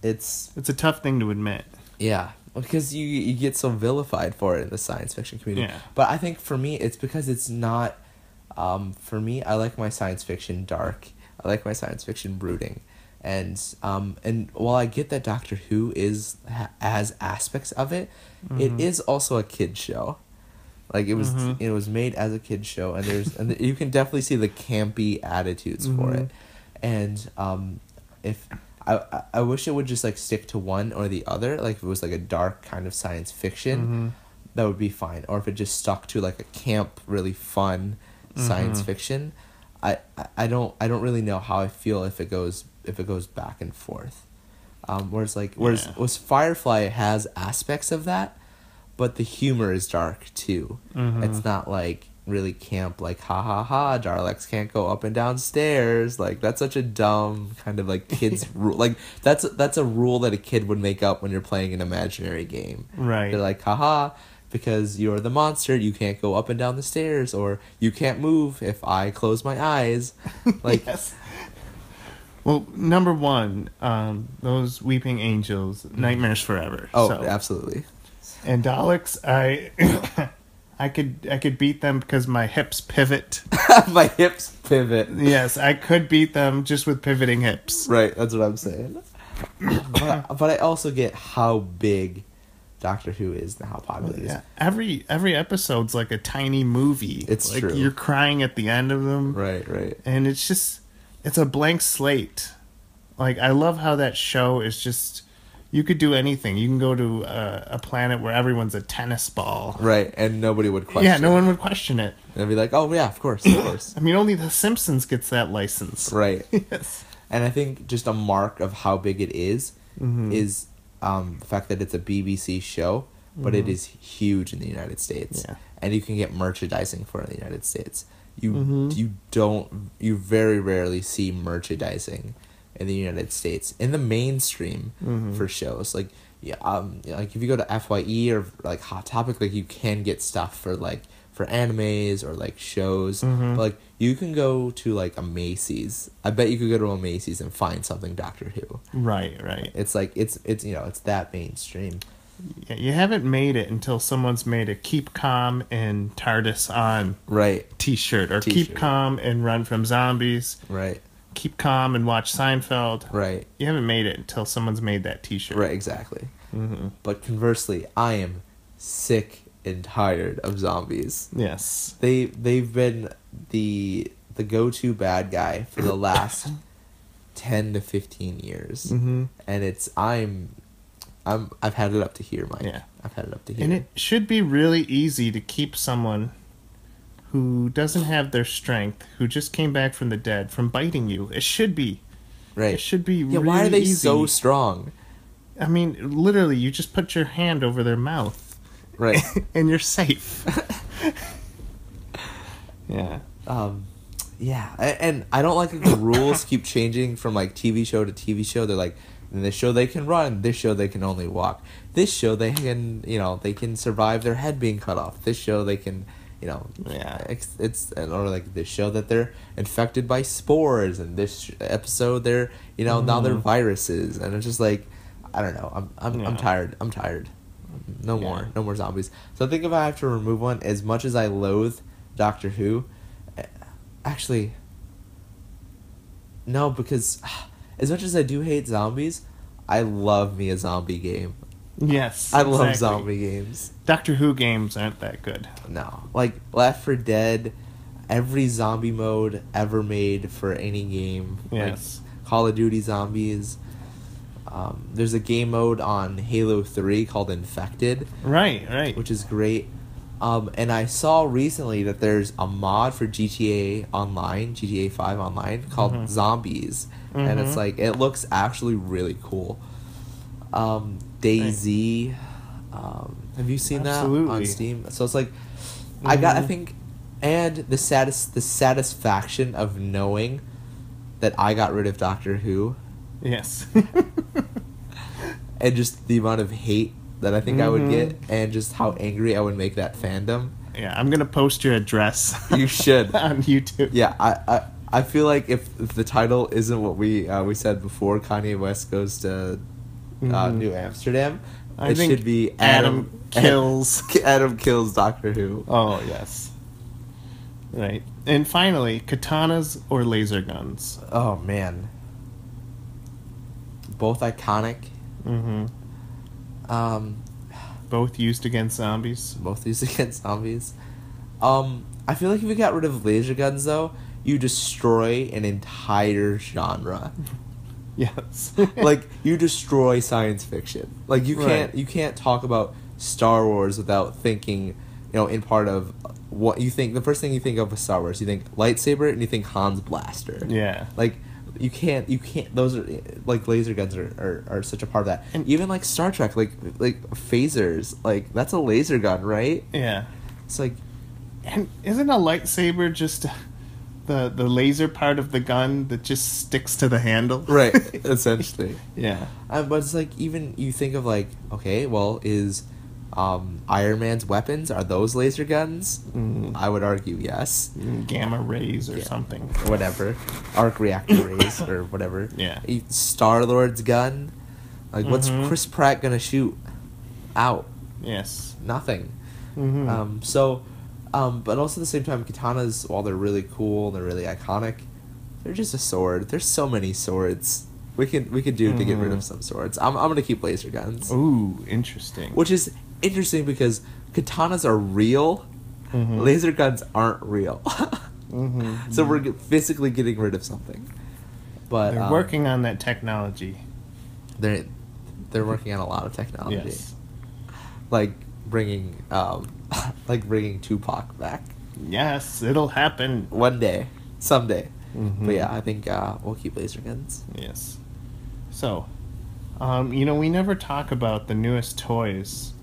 It's a tough thing to admit. Yeah, because you get so vilified for it in the science fiction community. Yeah. But I think for me, it's because it's not... for me, I like my science fiction dark. I like my science fiction brooding. And while I get that Doctor Who has aspects of it, it is also a kid's show. Like it was made as a kid's show, and you can definitely see the campy attitudes for it. And if I wish it would just like stick to one or the other, like if it was like a dark kind of science fiction, that would be fine. Or if it just stuck to like a camp, really fun science fiction, I don't really know how I feel if it goes back and forth. Whereas Firefly has aspects of that, but the humor is dark too. It's not like really camp, like ha ha ha, Daleks can't go up and down stairs. Like that's such a dumb kind of like kids rule. Like that's a rule that a kid would make up when you're playing an imaginary game. Right. They're like, haha, because you're the monster, you can't go up and down the stairs, or you can't move if I close my eyes. Like yes. Well, number one, those weeping angels, Nightmares Forever. Oh, so. Absolutely. And Daleks, I could beat them because my hips pivot. My hips pivot. Yes, I could beat them just with pivoting hips. Right, that's what I'm saying. but I also get how big Doctor Who is and how popular it is. Yeah. Every episode's like a tiny movie. It's like true. You're crying at the end of them. Right. And it's a blank slate. Like, I love how that show is just... You could do anything. You can go to a planet where everyone's a tennis ball. Right, and nobody would question it. Yeah, no one would question it. They'd be like, oh, yeah, of course. I mean, only The Simpsons gets that license. Right. Yes. And I think just a mark of how big it is the fact that it's a BBC show, but it is huge in the United States. Yeah. And you can get merchandising for it in the United States. You very rarely see merchandising in the United States in the mainstream for shows. Like like if you go to FYE or like Hot Topic, like you can get stuff for animes or like shows. But like you can go to like a Macy's. I bet you could go to a Macy's and find something Doctor Who. Right. It's like it's it's that mainstream. Yeah, you haven't made it until someone's made a Keep Calm and TARDIS on t-shirt, or Keep Calm and Run from Zombies. Right. Keep Calm and watch Seinfeld. Right. You haven't made it until someone's made that t-shirt. Right, exactly. But conversely, I am sick and tired of zombies. Yes. They've been the go-to bad guy for the last 10 to 15 years. And I've had it up to here, Mike. Yeah. I've had it up to here. And it should be really easy to keep someone who doesn't have their strength, who just came back from the dead, from biting you. It should be. Right. It should be really easy. Why are they so strong? I mean, literally, you just put your hand over their mouth. Right. And you're safe. Yeah. Yeah. And I don't like that the rules keep changing from like TV show to TV show. They're like, in this show they can run, this show they can only walk. This show they can, they can survive their head being cut off. This show they can, it's or like this show that they're infected by spores, and this episode they're, now they're viruses, and it's just like, I don't know. I'm tired. I'm tired. No more zombies. So I think if I have to remove one, as much as I loathe Doctor Who, actually, no, because as much as I do hate zombies, I love me a zombie game. Yes, I love exactly. zombie games. Doctor Who games aren't that good. No. Like, Left 4 Dead, every zombie mode ever made for any game. Yes. Like, Call of Duty Zombies. There's a game mode on Halo 3 called Infected. Right. Which is great. And I saw recently that there's a mod for GTA Online, GTA 5 Online, called Zombies. And it's like, it looks actually really cool. DayZ, have you seen that on Steam? So it's like, I think, and the satisfaction of knowing that I got rid of Doctor Who. Yes. And just the amount of hate that I think I would get, and just how angry I would make that fandom. Yeah, I'm gonna post your address. You should. On YouTube. Yeah, I feel like if the title isn't what we said before, Kanye West goes to New Amsterdam, it should be Adam kills Doctor Who. Oh yes. Right. And finally, katanas or laser guns. Oh man. Both iconic. Both used against zombies. I feel like if you got rid of laser guns, though, you destroy an entire genre. Yes. Like, you destroy science fiction. Like, you can't talk about Star Wars without thinking, in part of what you think. The first thing you think of with Star Wars, you think lightsaber and you think Han's blaster. Yeah. Like, you can't, those are, like, laser guns are such a part of that. And even, like, Star Trek, like phasers, like, that's a laser gun, right? Yeah. It's like... And isn't a lightsaber just the laser part of the gun that just sticks to the handle? Right, essentially. Yeah. But it's like, even you think of, like, okay, well, is Iron Man's weapons, are those laser guns? I would argue yes. Gamma rays or something. Whatever. Arc reactor rays or whatever. Yeah. Star-Lord's gun. Like, what's Chris Pratt gonna shoot out? Yes. Nothing. But also at the same time, katanas, while they're really cool, they're really iconic, they're just a sword. There's so many swords we could do to get rid of some swords. I'm gonna keep laser guns. Ooh, interesting. Which is interesting because katanas are real, laser guns aren't real. So we're physically getting rid of something. But they're working on that technology. They're working on a lot of technology. Yes. Like bringing Tupac back. Yes, it'll happen one day, someday. But yeah, I think we'll keep laser guns. Yes. So, we never talk about the newest toys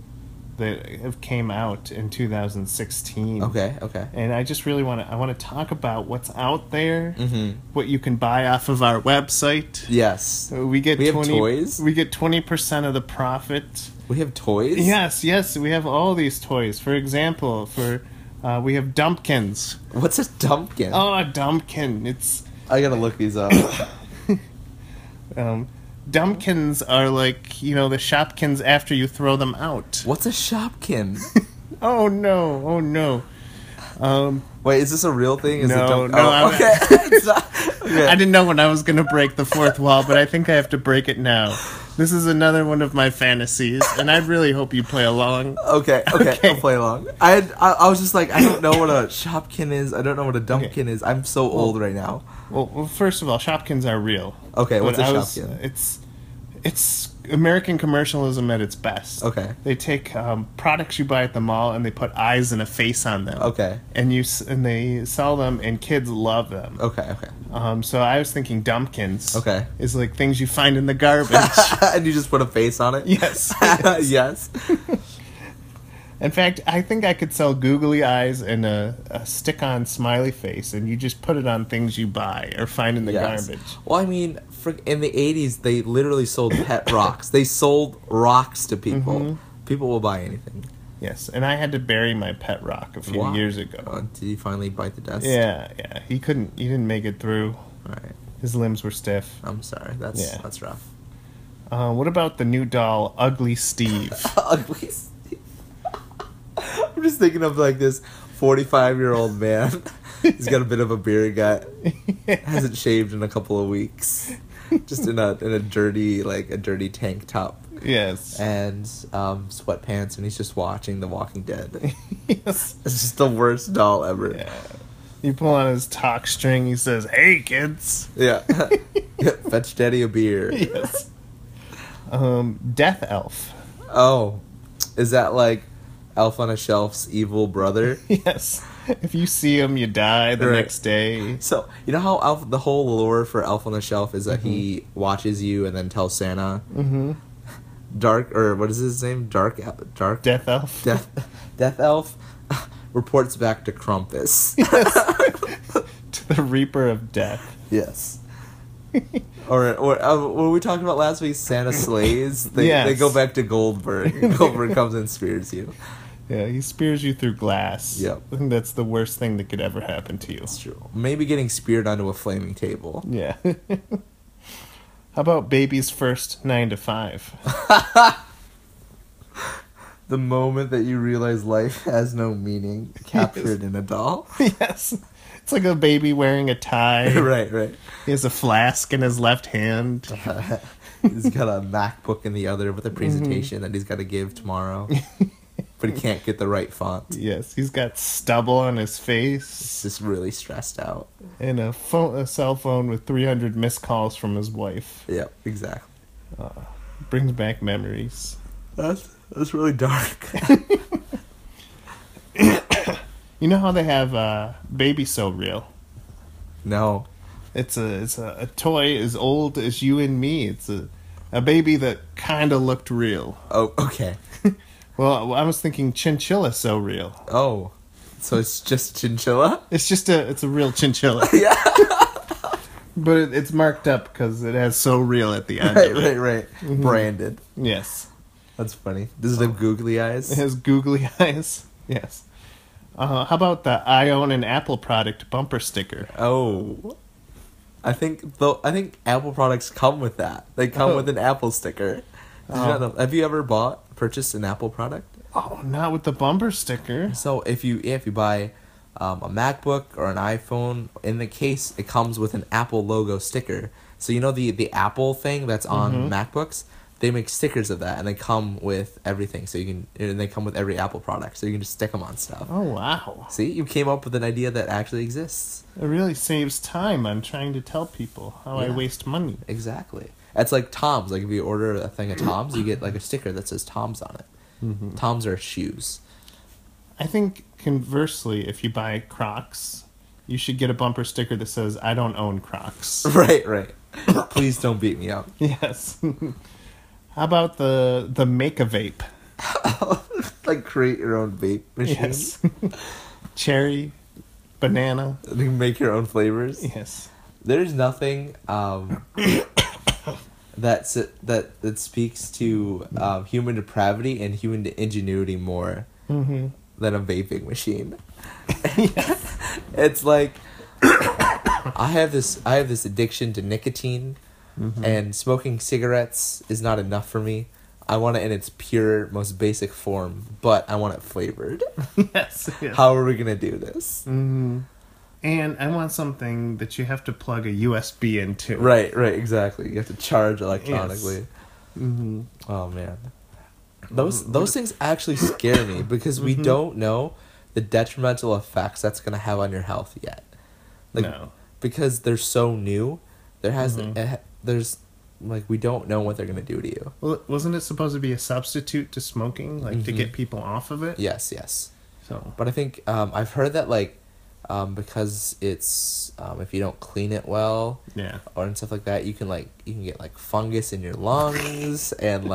that have came out in 2016. Okay. And I just really want to talk about what's out there, what you can buy off of our website. Yes. We have toys? We get 20% of the profit. We have toys? Yes, we have all these toys. For example, we have dumpkins. What's a dumpkin? Oh, a dumpkin. I gotta look these up. Dumpkins are like, the Shopkins after you throw them out. What's a Shopkin? Oh no. Wait, is this a real thing? No. Okay. I didn't know when I was going to break the fourth wall, but I think I have to break it now. This is another one of my fantasies, and I really hope you play along. Okay, I'll play along. I was just like, I don't know what a Shopkin is. I don't know what a dumpkin is. I'm so old right now. Well, first of all, Shopkins are real. Okay, what's a Shopkin? It's American commercialism at its best. Okay. They take products you buy at the mall and they put eyes and a face on them. Okay. And they sell them and kids love them. Okay. So I was thinking dumpkins. Okay. Is like things you find in the garbage. And you just put a face on it? Yes. Yes. In fact, I think I could sell googly eyes and a stick-on smiley face, and you just put it on things you buy or find in the garbage. Well, I mean, in the 80s, they literally sold pet rocks. They sold rocks to people. People will buy anything. Yes, and I had to bury my pet rock a few years ago. Did he finally bite the dust? Yeah. He didn't make it through. Right. His limbs were stiff. I'm sorry. That's rough. What about the new doll, Ugly Steve? Ugly Steve. I'm just thinking of like this 45-year-old man. He's got a bit of a beer gut. Hasn't shaved in a couple of weeks. Just in a dirty tank top. Yes. And sweatpants, and he's just watching The Walking Dead. Yes. It's just the worst doll ever. Yeah. You pull on his talk string, he says, "Hey, kids." Yeah. Fetch Daddy a beer. Yes. Death Elf. Oh. Is that like Elf on a Shelf's evil brother? Yes. If you see him, you die the next day. So, you know how the whole lore for Elf on a Shelf is that he watches you and then tells Santa? Mm-hmm. What is his name? Death Elf. Death Elf reports back to Krampus. Yes. To the Reaper of Death. Yes. Or what we talked about last week, Santa slays. They go back to Goldberg. Goldberg comes and spears you. Yeah, he spears you through glass. Yep. I think that's the worst thing that could ever happen to you. That's true. Maybe getting speared onto a flaming table. Yeah. How about baby's first 9 to 5? The moment that you realize life has no meaning, captured in a doll. Yes. It's like a baby wearing a tie. Right. He has a flask in his left hand. He's got a MacBook in the other with a presentation that he's got to give tomorrow. But he can't get the right font. Yes, he's got stubble on his face. He's just really stressed out. And a cell phone with 300 missed calls from his wife. Yep, exactly. Brings back memories. That's really dark. You know how they have Baby So Real? No. It's a toy as old as you and me. It's a baby that kind of looked real. Oh, okay. Well, I was thinking Chinchilla So Real. Oh, so it's just chinchilla? It's a real chinchilla. Yeah. But it's marked up because it has So Real at the end. Right. Mm-hmm. Branded. Yes. That's funny. Does it have googly eyes? It has googly eyes. Yes. How about the I own an Apple product bumper sticker? Oh. I think Apple products come with that. They come with an Apple sticker. Did you not know? Have you ever purchased an Apple product? Oh, not with the bumper sticker. So if you buy a MacBook or an iPhone, in the case it comes with an Apple logo sticker. So you know the Apple thing that's on MacBooks? They make stickers of that, and they come with everything. And they come with every Apple product, so you can just stick them on stuff. Oh, wow. See, you came up with an idea that actually exists. It really saves time. I'm trying to tell people how I waste money. Exactly. It's like Tom's. Like if you order a thing of Tom's, you get like a sticker that says Tom's on it. Mm-hmm. Tom's are shoes. I think conversely, if you buy Crocs, you should get a bumper sticker that says "I don't own Crocs." Right. Please don't beat me up. Yes. How about the Make-A-Vape? Like create your own vape machine? Yes. Cherry, banana. You can make your own flavors? Yes. There's nothing that speaks to human depravity and human ingenuity more than a vaping machine. Yes. It's like I have this addiction to nicotine. And smoking cigarettes is not enough for me. I want it in its pure, most basic form, but I want it flavored. Yes. How are we going to do this? Mm-hmm. And I want something that you have to plug a USB into. Right, exactly. You have to charge electronically. Yes. Mm-hmm. Oh, man. Those things actually scare me because we don't know the detrimental effects that's going to have on your health yet. No. Because they're so new, we don't know what they're going to do to you. Well, wasn't it supposed to be a substitute to smoking, to get people off of it? Yes. So, but I think I've heard that because it's if you don't clean it well, or stuff like that, you can get like fungus in your lungs and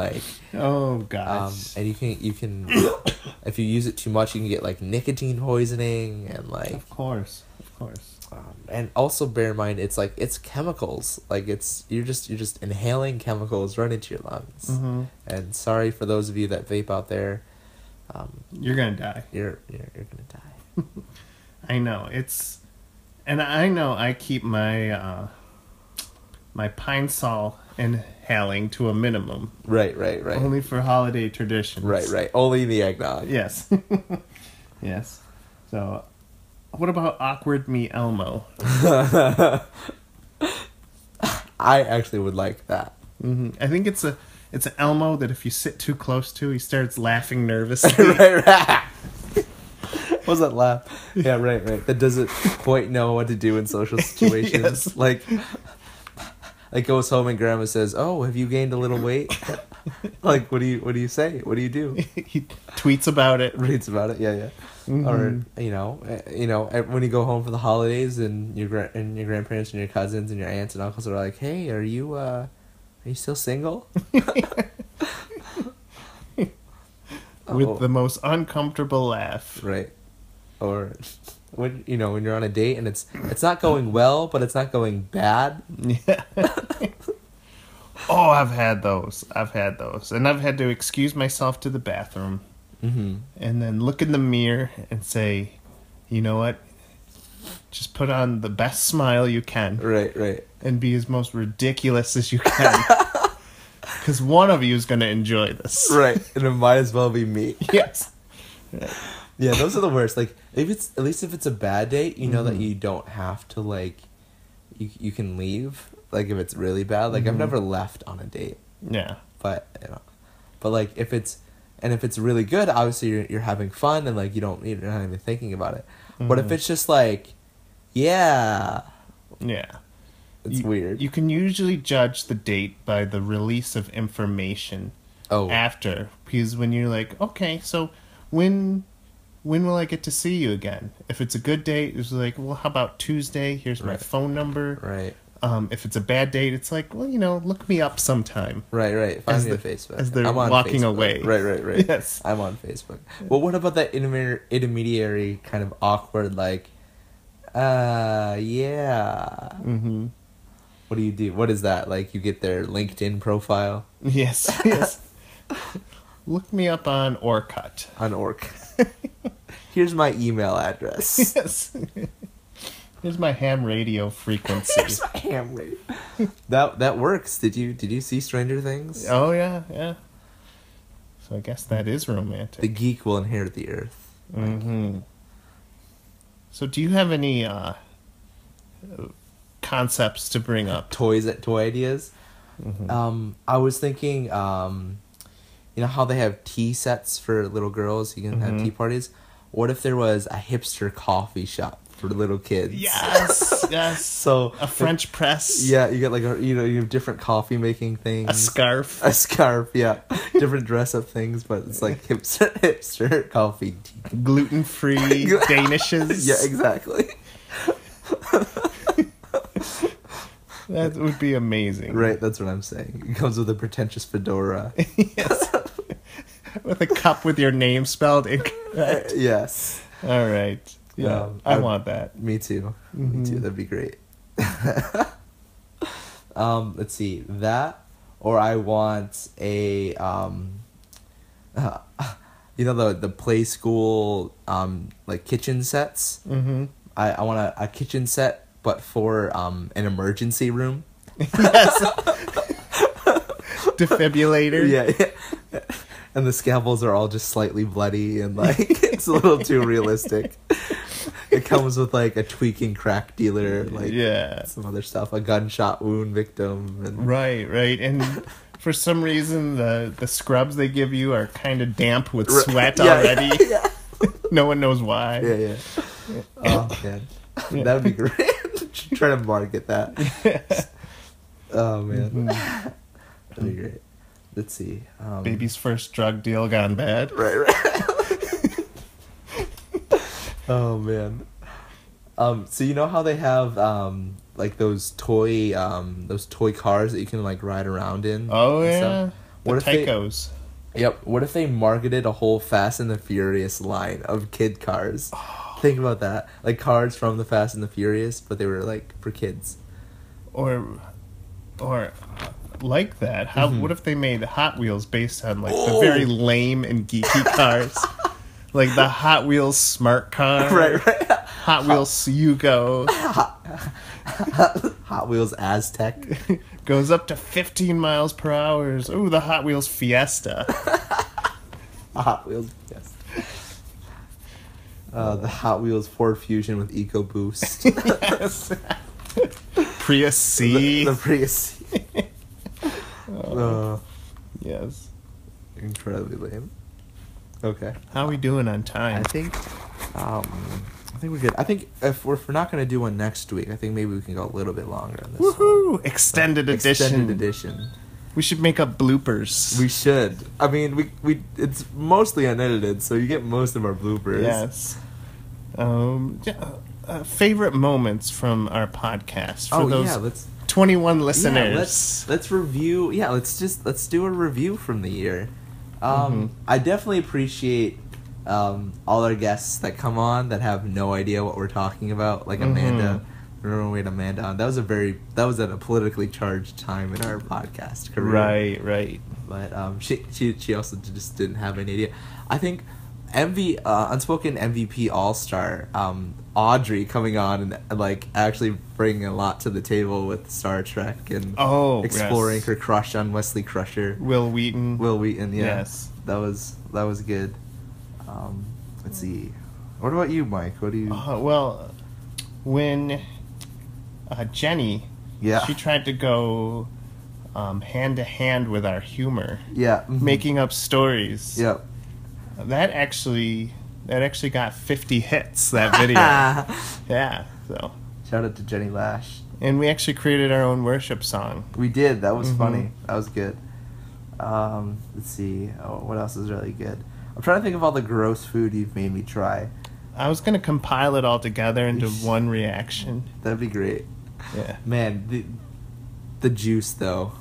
oh gosh, and you can if you use it too much, you can get like nicotine poisoning and of course. And also bear in mind, it's chemicals. You're just inhaling chemicals right into your lungs. Mm-hmm. And sorry for those of you that vape out there. You're gonna die. You're gonna die. I know and I know I keep my my Pine Sol inhaling to a minimum. Right. Only for holiday traditions. Right. Only the eggnog. Yes. Yes. So. What about Awkward Me Elmo? I actually would like that. Mm-hmm. I think it's It's an Elmo that if you sit too close to, he starts laughing nervously. Right. What's that laugh? Yeah, right. That doesn't quite know what to do in social situations. Yes. Like goes home and grandma says, "Oh, have you gained a little weight?" Like, what do you say? What do you do? He tweets about it. Reads about it. Yeah. Mm-hmm. Or when you go home for the holidays and your grandparents and your cousins and your aunts and uncles are like, "Hey, are you still single?" With the most uncomfortable laugh. Right. Or when you're on a date and it's not going well, but it's not going bad. Yeah. Oh, I've had those. And I've had to excuse myself to the bathroom. Mm-hmm. And then look in the mirror and say, you know what? Just put on the best smile you can. Right. And be as most ridiculous as you can. Because one of you is going to enjoy this. Right. And it might as well be me. Yes. Yeah, those are the worst. Like, if it's a bad date, you know that you don't have to, like, you can leave. Like, if it's really bad. Like, I've never left on a date. Yeah. But like, if it's really good, obviously you're having fun and, like, you're not even thinking about it. But if it's just like, yeah. It's weird. You can usually judge the date by the release of information after. Because when you're like, okay, so when will I get to see you again? If it's a good date, it's like, well, how about Tuesday? Here's my phone number. Right. If it's a bad date, it's like, well, look me up sometime. Right. Find me on Facebook. As they're walking away. Right. Yes. I'm on Facebook. Well, what about that intermediary kind of awkward, like, yeah. Mm-hmm. What do you do? What is that? Like, you get their LinkedIn profile? Yes. Look me up on Orkut. On Ork. Here's my email address. Yes. Here's my ham radio frequency. Here's my ham radio. That works. Did you see Stranger Things? Oh yeah. So I guess that is romantic. The geek will inherit the earth. Mm-hmm. So do you have any concepts to bring up? Toy ideas? Mm-hmm. I was thinking, how they have tea sets for little girls? You can have tea parties. What if there was a hipster coffee shop for little kids? Yes. So a French press. Yeah, you get like you have different coffee making things. A scarf. Yeah. Different dress up things, but it's like hipster coffee tea. Gluten-free danishes. Yeah, exactly. That would be amazing. Right, that's what I'm saying. It comes with a pretentious fedora. Yes. With a cup with your name spelled incorrect. Yes. All right. Yeah, I want that. Me too. Mm-hmm. Me too. That'd be great. Let's see. That, or I want a the play school like kitchen sets. Mm-hmm. I want a kitchen set, but for an emergency room. Yes. Defibrillator. Yeah. And the scalpels are all just slightly bloody and like it's a little too realistic. It comes with like a tweaking crack dealer, like some other stuff, a gunshot wound victim, and right. And for some reason, the scrubs they give you are kind of damp with sweat already. Yeah. No one knows why. Yeah. Oh man, that would be great. Try to market that. Oh man, that'd be great. Let's see. Baby's first drug deal gone bad. Right. Oh man. So you know how they have like those toy cars that you can like ride around in? Oh yeah. What if Tychos. Yep. What if they marketed a whole Fast and the Furious line of kid cars? Oh. Think about that. Like cars from the Fast and the Furious, but they were like for kids. Or like that. How? What if they made Hot Wheels based on like the very lame and geeky cars, like the Hot Wheels Smart Car, right? Hot Wheels Yugo, Hot Wheels Aztec goes up to 15 miles per hour. Ooh, the Hot Wheels Fiesta. Hot Wheels Fiesta. The Hot Wheels Ford Fusion with EcoBoost. Yes. Prius C. The Prius C. Yes. Incredibly lame. Okay. How are we doing on time? I think we're good. I think if we're not going to do one next week, I think maybe we can go a little bit longer on this Woohoo! one. Extended edition. Extended edition. We should make up bloopers. We should. I mean, we it's mostly unedited, so you get most of our bloopers. Yes. Favorite moments from our podcast for those let's 21 listeners. Yeah, let's review. Yeah, let's do a review from the year. I definitely appreciate all our guests that come on that have no idea what we're talking about, like Amanda. Remember when we had Amanda on? That was at a politically charged time in our podcast career. Right. But she also just didn't have any idea. I think Unspoken MVP All-Star, Audrey coming on and like actually bringing a lot to the table with Star Trek and exploring her crush on Wesley Crusher. Will Wheaton, yeah. Yes. That was good. Let's see. What about you, Mike? What do you... well, when Jenny, she tried to go hand to hand with our humor. Yeah. Making up stories. Yep. That actually got 50 hits, that video. Yeah, so. Shout out to Jenny Lash. And we actually created our own worship song. We did. That was funny. That was good. Let's see. What else is really good? I'm trying to think of all the gross food you've made me try. I was going to compile it all together into one reaction. That'd be great. Yeah. Man, the juice, though.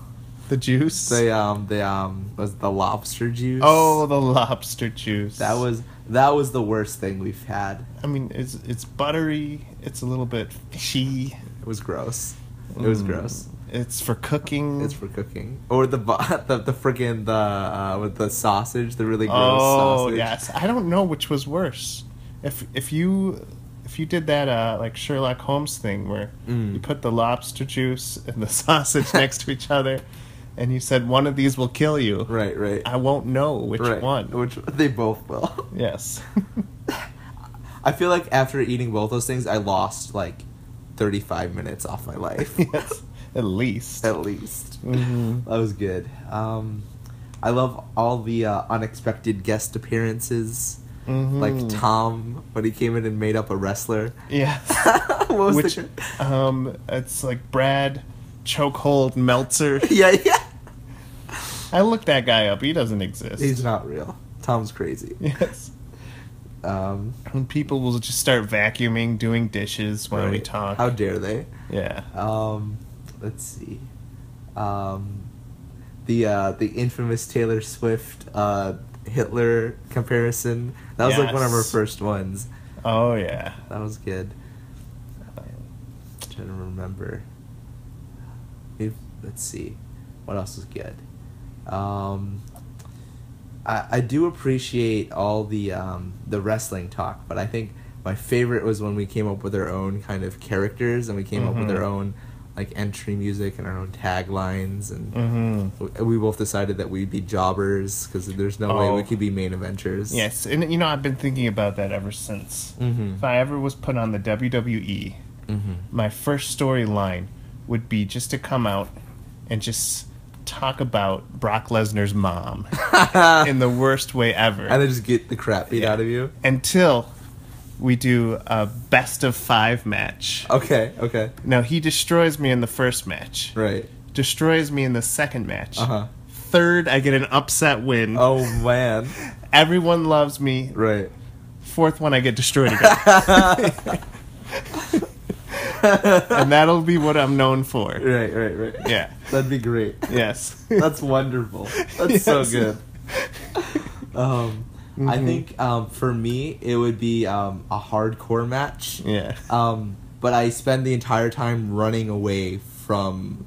The juice? Was the lobster juice. Oh, the lobster juice. That was the worst thing we've had. I mean, it's buttery. It's a little bit fishy. It was gross. It was gross. It's for cooking. Or the friggin' with the sausage, the really gross sausage. Oh yes, I don't know which was worse. If you did that like Sherlock Holmes thing where you put the lobster juice and the sausage next to each other, and you said one of these will kill you. Right. I won't know which one. Which they both will. Yes. I feel like after eating both those things, I lost like 35 minutes off my life. Yes. At least. That was good. I love all the unexpected guest appearances. Like Tom, when he came in and made up a wrestler. Yes. It's like Brad Chokehold Meltzer. Yeah. I looked that guy up. He doesn't exist. He's not real. Tom's crazy. Yes. And people will just start vacuuming, doing dishes while we talk. How dare they? Yeah. Let's see. The infamous Taylor Swift Hitler comparison. That was like one of our first ones. Oh yeah. That was good. I'm trying to remember. Let's see. What else was good? I do appreciate all the wrestling talk, but I think my favorite was when we came up with our own kind of characters and we came up with our own like entry music and our own taglines, and we both decided that we'd be jobbers because there's no way we could be main eventers. Yes, and I've been thinking about that ever since. If I ever was put on the WWE, my first storyline would be just to come out and just talk about Brock Lesnar's mom in the worst way ever. And then just get the crap beat out of you. Until we do a best of 5 match. Okay. Now, he destroys me in the first match. Right. Destroys me in the second match. Third, I get an upset win. Oh, man. Everyone loves me. Right. Fourth one, I get destroyed again. And that'll be what I'm known for. Right. Yeah. That'd be great. Yes. That's wonderful. That's so good. I think for me, it would be a hardcore match. Yeah. But I spend the entire time running away from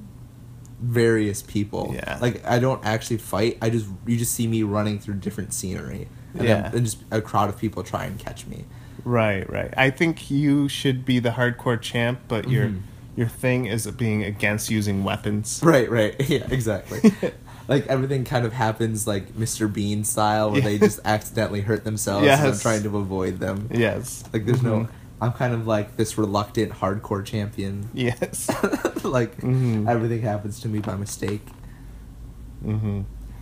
various people. Yeah. Like, I don't actually fight. You just see me running through different scenery. And then just a crowd of people try and catch me. Right. I think you should be the hardcore champ, but your thing is being against using weapons. Right. Yeah, exactly. Like, everything kind of happens like Mr. Bean style, where they just accidentally hurt themselves and I'm trying to avoid them. Yes. Like, there's no... I'm kind of like this reluctant hardcore champion. Yes. Like, everything happens to me by mistake.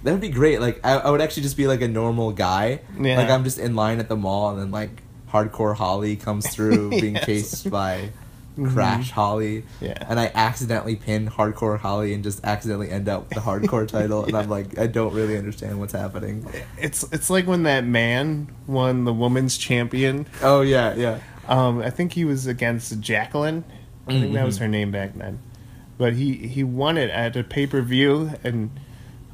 That would be great. Like, I would actually just be like a normal guy. Yeah. Like, I'm just in line at the mall, and then like Hardcore Holly comes through being Yes. chased by Crash Holly. Yeah. And I accidentally pin Hardcore Holly and just accidentally end up with the hardcore title, and I'm like, I don't really understand what's happening. It's like when that man won the women's champion. Oh yeah, yeah. I think he was against Jacqueline. I think that was her name back then. But he won it at a pay-per-view, and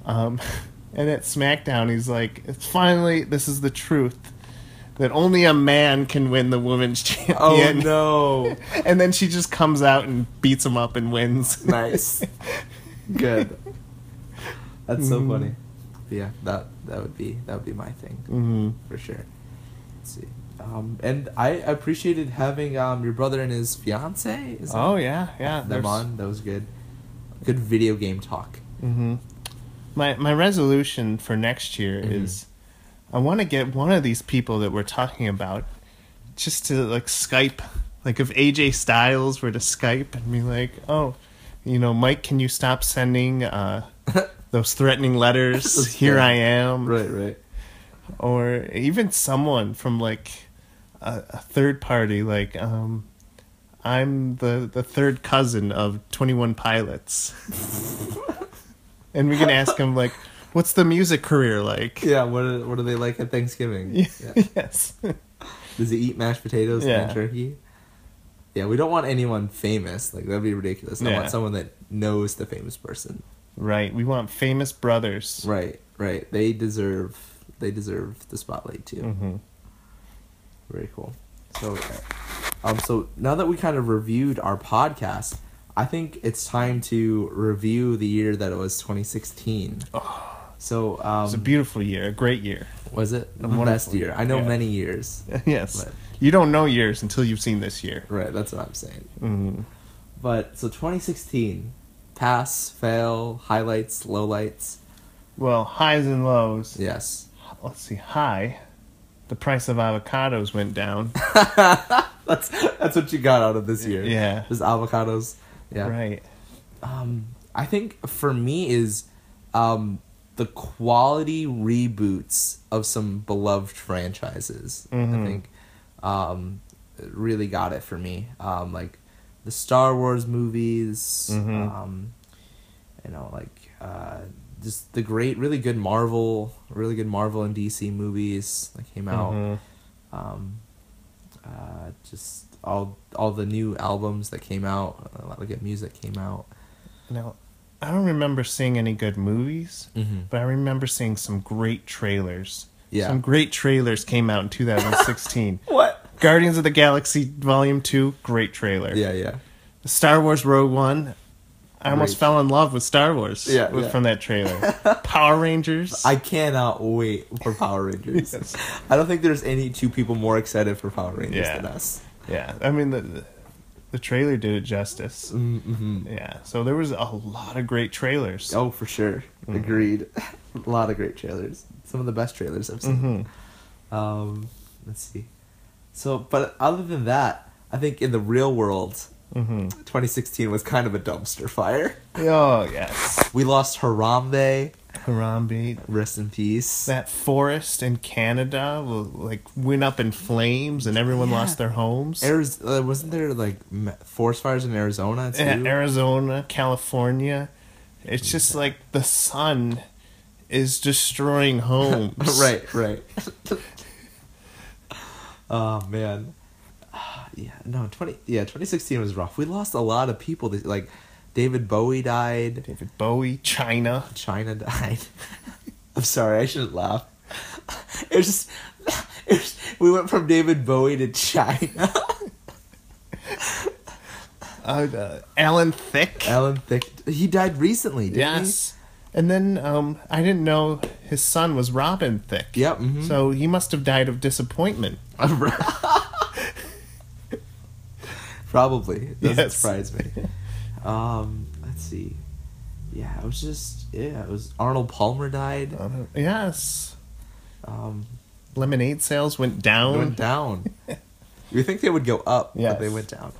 at SmackDown he's like, it's finally, this is the truth, that only a man can win the women's champion. Oh no. And then she just comes out and beats him up and wins. Nice. Good. That's so funny. But yeah, that would be my thing. For sure. Let's see. And I appreciated having your brother and his fiance. Oh yeah. Them on. That was good. Good video game talk. My resolution for next year is I want to get one of these people that we're talking about just to like Skype. Like if AJ Styles were to Skype and be like, oh, Mike, can you stop sending those threatening letters? Here I am. Right. Or even someone from like a third party, like I'm the third cousin of 21 Pilots. And we can ask him like, what's the music career like? Yeah, what are they like at Thanksgiving? Yeah. Yes. Does he eat mashed potatoes Yeah. and turkey? Yeah, we don't want anyone famous. Like, that'd be ridiculous. I want someone that knows the famous person. Right. We want famous brothers. Right. They deserve the spotlight too. Very cool. So now that we kind of reviewed our podcast, I think it's time to review the year that it was 2016. So it was a beautiful year, a great year. Was it A the wonderful best year? I know many years. Yes. But, you don't know years until you've seen this year. right, that's what I'm saying. But so 2016, pass, fail, highlights, lowlights. Well, highs and lows. Yes. Let's see. High. The price of avocados went down. That's what you got out of this year. Yeah. Just avocados. Yeah. Right. I think for me is the quality reboots of some beloved franchises. I think really got it for me. Like the Star Wars movies, just the really good Marvel and DC movies that came out. Just all the new albums that came out, a lot of good music came out. Now, I don't remember seeing any good movies, but I remember seeing some great trailers. Yeah. Some great trailers came out in 2016. What? Guardians of the Galaxy Volume 2, great trailer. Yeah. Star Wars Rogue One, I almost fell in love with Star Wars from that trailer. Power Rangers. I cannot wait for Power Rangers. Yes. I don't think there's any two people more excited for Power Rangers than us. Yeah, I mean, the trailer did it justice. Yeah, so there was a lot of great trailers. Oh, for sure. Agreed. A lot of great trailers. Some of the best trailers I've seen. Let's see. So, but other than that, I think in the real world, 2016 was kind of a dumpster fire. Oh, yes. We lost Harambe. Harambe. Rest in peace. That forest in Canada went up in flames and everyone lost their homes. Wasn't there forest fires in Arizona too? Arizona, California. It's just like the sun is destroying homes. Right. Oh man. 2016 was rough. We lost a lot of people. Like David Bowie died. China died. I'm sorry, I shouldn't laugh. It was we went from David Bowie to China. Alan Thicke. He died recently, didn't he? And then I didn't know his son was Robin Thicke. Yep. So he must have died of disappointment. Probably. It doesn't surprise me. Let's see. Yeah, it was Arnold Palmer died. Yes. Lemonade sales went down. You think they would go up, but they went down.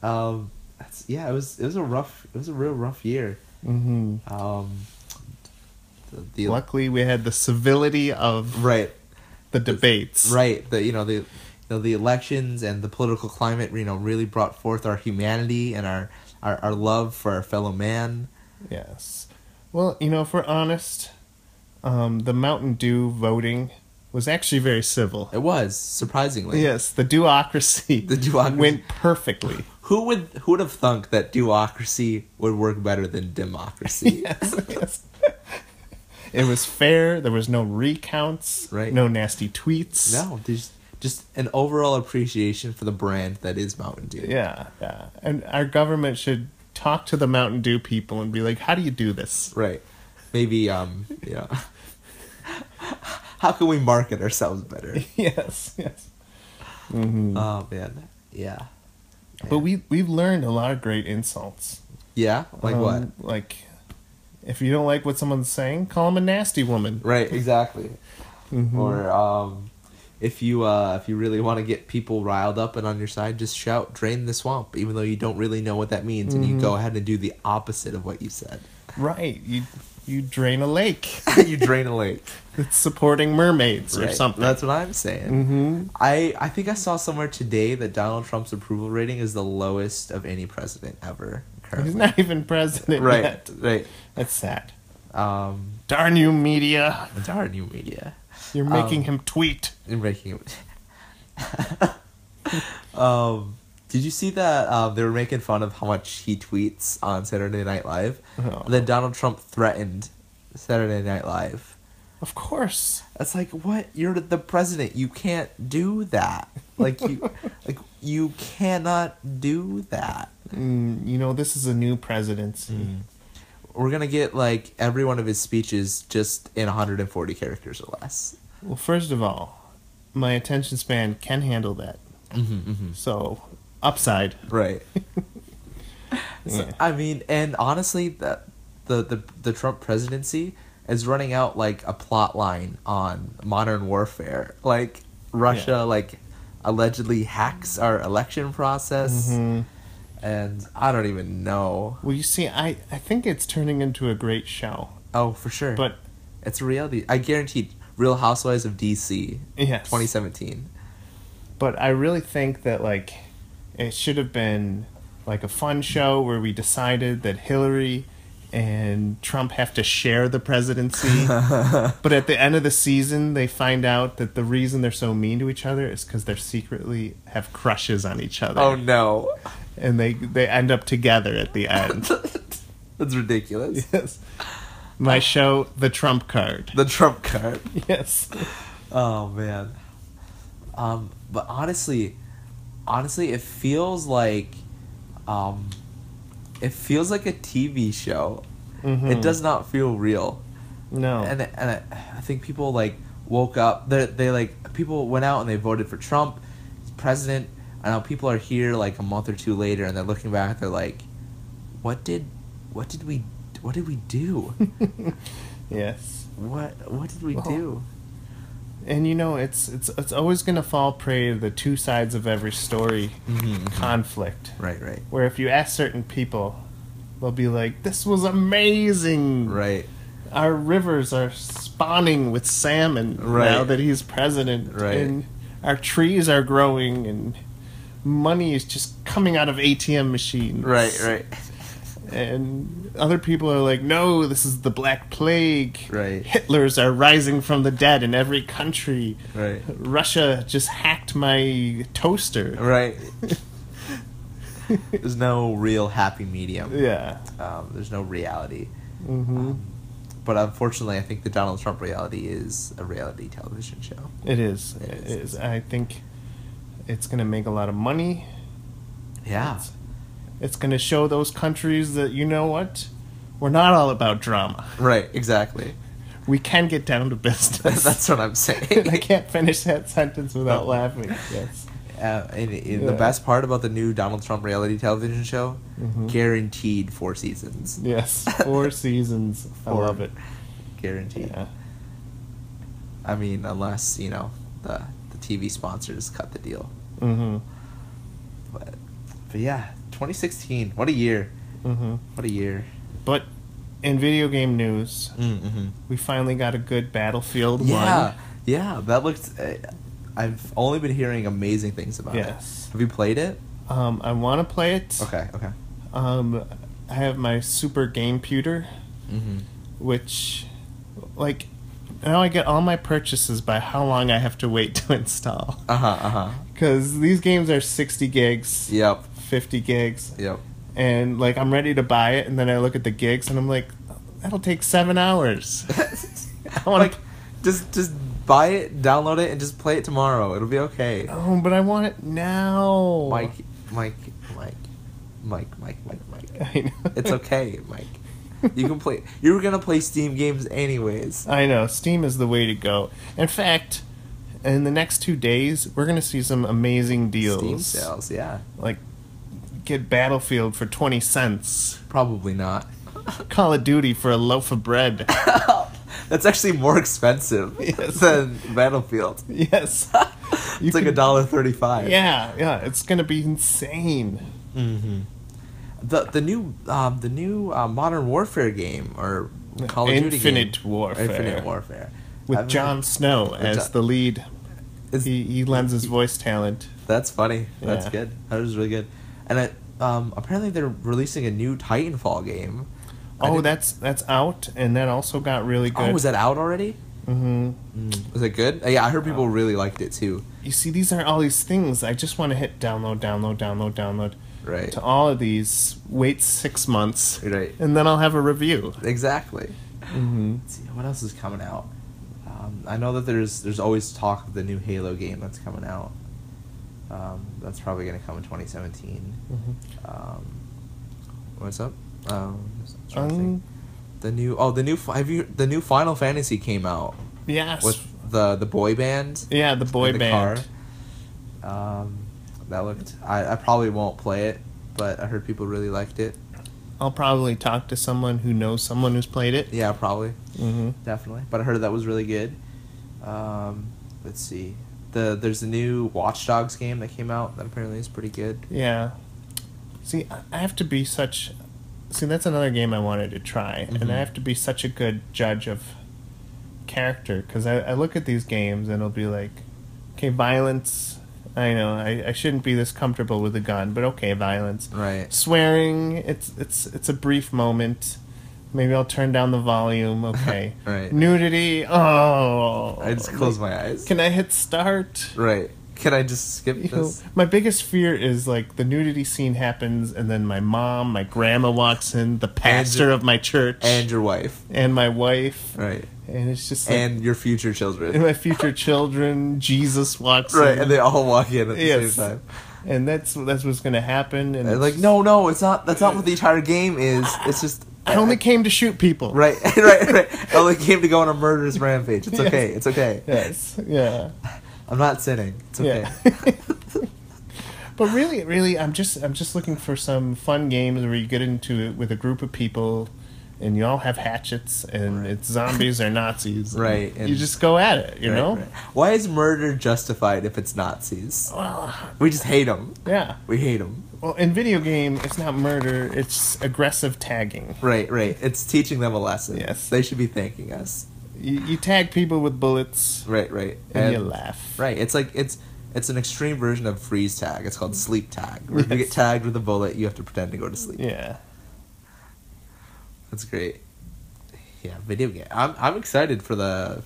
It was a real rough year. Luckily, we had the civility of right the debates. Right. The elections and the political climate, really brought forth our humanity and our love for our fellow man. Yes. Well, if we're honest, the Mountain Dew voting was actually very civil. It was, surprisingly. Yes, the duocracy went perfectly. Who would have thunk that duocracy would work better than democracy? Yes. It was fair. There was no recounts. Right. No nasty tweets. No, there's just an overall appreciation for the brand that is Mountain Dew. Yeah. And our government should talk to the Mountain Dew people and be like, how do you do this? Right. Maybe, how can we market ourselves better? Yes. Mm-hmm. Oh, man. Yeah. But we've learned a lot of great insults. Yeah? Like what? Like, if you don't like what someone's saying, call them a nasty woman. Right, exactly. Mm-hmm. Or if you really want to get people riled up and on your side, just shout, "Drain the swamp," even though you don't really know what that means, and you go ahead and do the opposite of what you said. Right. You drain a lake. You drain a lake. It's supporting mermaids or something. That's what I'm saying. Mm-hmm. I think I saw somewhere today that Donald Trump's approval rating is the lowest of any president ever. Currently. He's not even president yet. Right. That's sad. Darn you, media. Darn you, media. You're making him tweet. You're making him... Did you see that they were making fun of how much he tweets on Saturday Night Live? Oh. Then Donald Trump threatened Saturday Night Live. Of course. That's like, what? You're the president. You can't do that. You cannot do that. This is a new presidency. We're going to get, every one of his speeches just in 140 characters or less. Well, first of all, my attention span can handle that. So, upside. Right. Yeah. I mean, and honestly, the Trump presidency is running out like a plot line on Modern Warfare. Like, Russia, allegedly hacks our election process. And I don't even know. Well, you see, I think it's turning into a great show. Oh, for sure. But it's a reality. I guaranteed Real Housewives of D.C. Yes. 2017. But I really think that, it should have been, a fun show where we decided that Hillary and Trump have to share the presidency. But at the end of the season, they find out that the reason they're so mean to each other is because they secretly have crushes on each other. Oh, no. And they end up together at the end. That's ridiculous. Yes. My show, The Trump Card. The Trump Card. Yes. Oh, man. But honestly, it feels like a TV show. It does not feel real. No. And I think people woke up. They people went out and they voted for Trump as president. I know people are here a month or two later and they're looking back. They're like, what did we do? Yes. What did we do? And it's always going to fall prey to the two sides of every story conflict. Right. Where if you ask certain people, they'll be like, "This was amazing." Right. Our rivers are spawning with salmon now that he's president. Right. And our trees are growing and money is just coming out of ATM machines. Right. And other people are like, no, this is the Black Plague. Right. Hitlers are rising from the dead in every country. Right. Russia just hacked my toaster. Right. There's no real happy medium. Yeah. There's no reality. But unfortunately, I think the Donald Trump reality is a reality television show. It is. It is. I think it's going to make a lot of money. Yeah. It's going to show those countries that, you know what? We're not all about drama. Right, exactly. We can get down to business. That's what I'm saying. I can't finish that sentence without laughing. Yes. The best part about the new Donald Trump reality television show, guaranteed 4 seasons. Yes, 4 seasons. I love it. Guaranteed. Yeah. I mean, unless, the TV sponsors cut the deal. But yeah, 2016, what a year. What a year. But in video game news, Mm-hmm. we finally got a good Battlefield 1. Yeah, that looks. I've only been hearing amazing things about it. Yes. Have you played it? I want to play it. Okay. I have my super game pewter, Mm-hmm. which, like, now I get all my purchases by how long I have to wait to install. Because these games are 60 gigs, Yep. 50 gigs, Yep. and, like, I'm ready to buy it, and then I look at the gigs, and I'm like, that'll take 7 hours. I want Like, just buy it, download it, and just play it tomorrow. It'll be okay. Oh, but I want it now. Mike. I know. It's okay, Mike. You can play. You were gonna play Steam games anyways. I know. Steam is the way to go. In fact, in the next 2 days, we're going to see some amazing deals. Steam sales, yeah. Like, get Battlefield for 20 cents. Probably not. Call of Duty for a loaf of bread. That's actually more expensive than Battlefield. Yes. It's like $1.35. Yeah. It's going to be insane. Mm-hmm. The new Modern Warfare game, or Call of Duty game. Infinite Warfare. With Jon Snow as the lead. He lends his voice talent. That's funny. That's Yeah. good. That was really good. And apparently they're releasing a new Titanfall game. That's out, and that also got really good. Oh, was that out already? Mm-hmm. Was it good? Yeah, I heard people really liked it too. You see, these are all these things. I just want to hit download. Right. To all of these, wait 6 months, Right. and then I'll have a review. Exactly. Mm-hmm. Let's see, what else is coming out? I know that there's always talk of the new Halo game that's coming out. That's probably going to come in 2017. Mm-hmm. What's up? The new Final Fantasy came out. Yes. With the boy band. Yeah, the boy in the band. Car. That looked. I probably won't play it, but I heard people really liked it. I'll probably talk to someone who knows someone who's played it. Yeah, probably. Mm-hmm. Definitely. But I heard that was really good. Let's see. There's a new Watch Dogs game that came out that apparently is pretty good. Yeah. See, I have to be such... See, that's another game I wanted to try. Mm-hmm. And I have to be such a good judge of character. Because I look at these games and it'll be like, okay, violence... I know, I shouldn't be this comfortable with a gun, but okay, violence. Right. Swearing, it's a brief moment. Maybe I'll turn down the volume, okay. Right. Nudity, oh. I just close my eyes. Can I hit start? Right. Can I just skip this? My biggest fear is, like, the nudity scene happens, and then my grandma walks in, the pastor of my church. And your wife. And my wife. Right. And it's just like... And your future children. And my future children, Jesus walks in. Right, and they all walk in at the same time. And that's what's going to happen. And like, no, it's not. That's not what the entire game is. It's just... I only came to shoot people. Right. I only came to go on a murderous rampage. It's okay. It's okay. Yes, yeah. I'm not sinning. It's okay. Yeah. But really, I'm just looking for some fun games where you get into it with a group of people, and you all have hatchets, and it's zombies or Nazis. Right. And you just go at it, you know? Right. Why is murder justified if it's Nazis? Well, we just hate them. Yeah. We hate them. Well, in video game, it's not murder, it's aggressive tagging. Right. It's teaching them a lesson. Yes. They should be thanking us. You tag people with bullets. Right. And you laugh. Right. It's like it's an extreme version of freeze tag. It's called sleep tag. Where if you get tagged with a bullet, you have to pretend to go to sleep. Yeah. That's great. Yeah, video game. I'm excited for the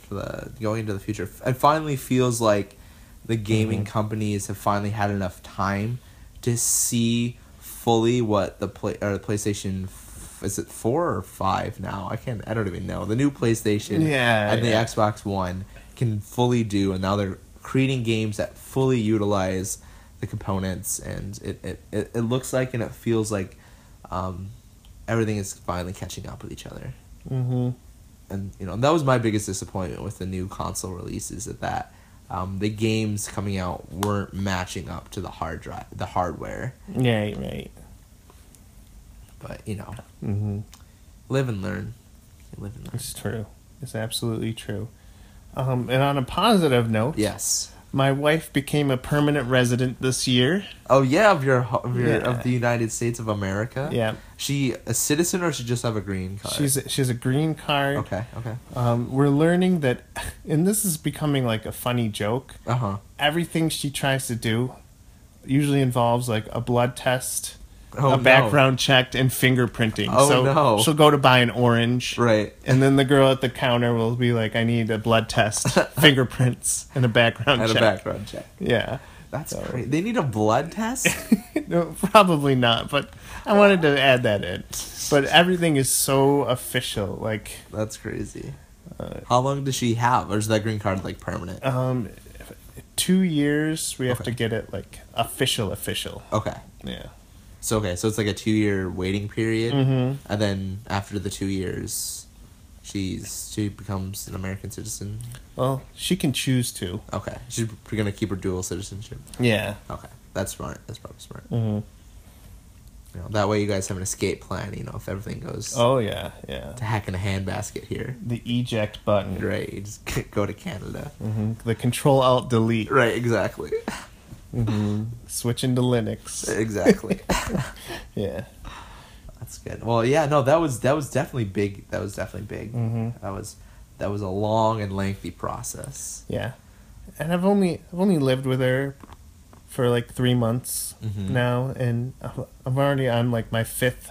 going into the future. It finally feels like the gaming companies have finally had enough time to see fully what the PlayStation. Is it 4 or 5 now? I don't even know. The new PlayStation and the Xbox One can fully do, and now they're creating games that fully utilize the components, and it looks like and it feels like everything is finally catching up with each other. Mm-hmm. And that was my biggest disappointment with the new console releases, that the games coming out weren't matching up to the hardware. Yeah, right. But live and learn. It's true. It's absolutely true. And on a positive note, yes, My wife became a permanent resident this year. Oh yeah, of Yeah. of the United States of America. Yeah. She a citizen or she just have a green card? She's a green card. Okay. We're learning that, and this is becoming like a funny joke. Everything she tries to do usually involves like a blood test, a background check, and fingerprinting. Oh, so no. she'll go to buy an orange, Right. and then the girl at the counter will be like, "I need a blood test, fingerprints, and a background check." Yeah, That's crazy. They need a blood test? No, probably not, but I wanted to add that in. But everything is so official. Like, that's crazy. How long does she have, or is that green card like permanent? 2 years. We have to get it like official. Okay. Yeah. So it's like a 2-year waiting period, and then after the 2 years, she becomes an American citizen. Well, she can choose to. Okay, she's gonna keep her dual citizenship. Yeah. Okay, that's smart. That's probably smart. Mm-hmm. That way, you guys have an escape plan. If everything goes. Oh yeah. To hack in a handbasket here. The eject button. Right, you just go to Canada. The Control-Alt-Delete. Right, exactly. Switch into Linux. Exactly. Yeah. That's good. Well, yeah, no, that was definitely big. That was definitely big. That was a long and lengthy process. Yeah, and I've only lived with her for like 3 months now, and I'm already on like my 5th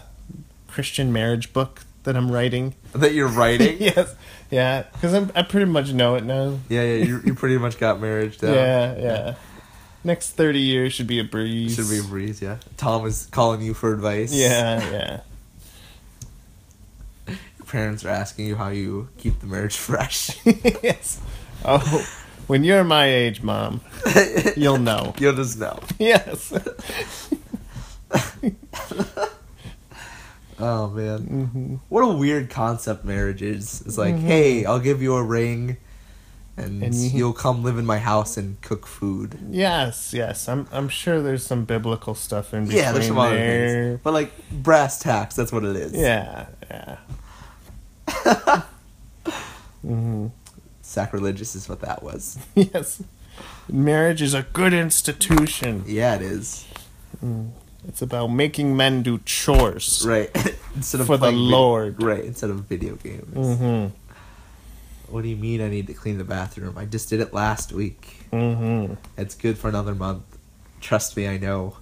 Christian marriage book that I'm writing. That you're writing? Yes. Yeah, because I pretty much know it now. Yeah. You pretty much got marriage down. Yeah. Next 30 years should be a breeze. Should be a breeze, yeah. Tom is calling you for advice. Yeah. Your parents are asking you how you keep the marriage fresh. Yes. Oh, when you're my age, Mom, you'll know. You'll just know. Yes. Oh, man. What a weird concept marriage is. It's like, hey, I'll give you a ring, and you'll come live in my house and cook food. Yes. I'm sure there's some biblical stuff in between. Yeah, there's some other things. But like brass tacks, that's what it is. Yeah. Sacrilegious is what that was. Yes. Marriage is a good institution. Yeah, it is. It's about making men do chores. Right. Instead of for the Lord. Right, instead of video games. What do you mean I need to clean the bathroom? I just did it last week. It's good for another month. Trust me, I know.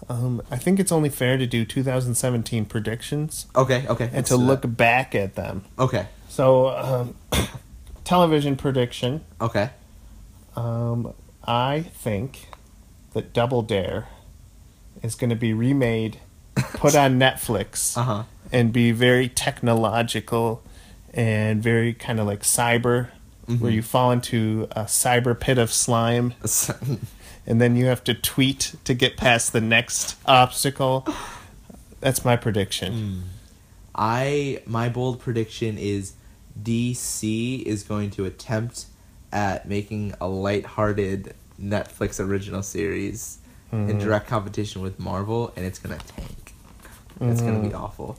I think it's only fair to do 2017 predictions. Okay. And to look back at them. Okay. So, television prediction. Okay. I think that Double Dare is going to be remade, put on Netflix, and be very technological and very kind of like cyber, where you fall into a cyber pit of slime, and then you have to tweet to get past the next obstacle. That's my prediction. My bold prediction is DC is going to attempt at making a lighthearted Netflix original series in direct competition with Marvel, and it's going to tank. It's going to be awful.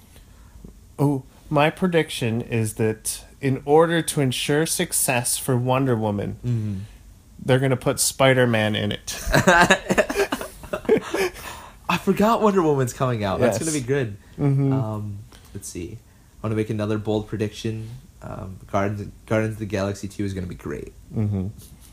Oh, my prediction is that in order to ensure success for Wonder Woman, they're going to put Spider-Man in it. I forgot Wonder Woman's coming out. Yes. That's going to be good. Let's see. I want to make another bold prediction. Guardians of the Galaxy 2 is going to be great.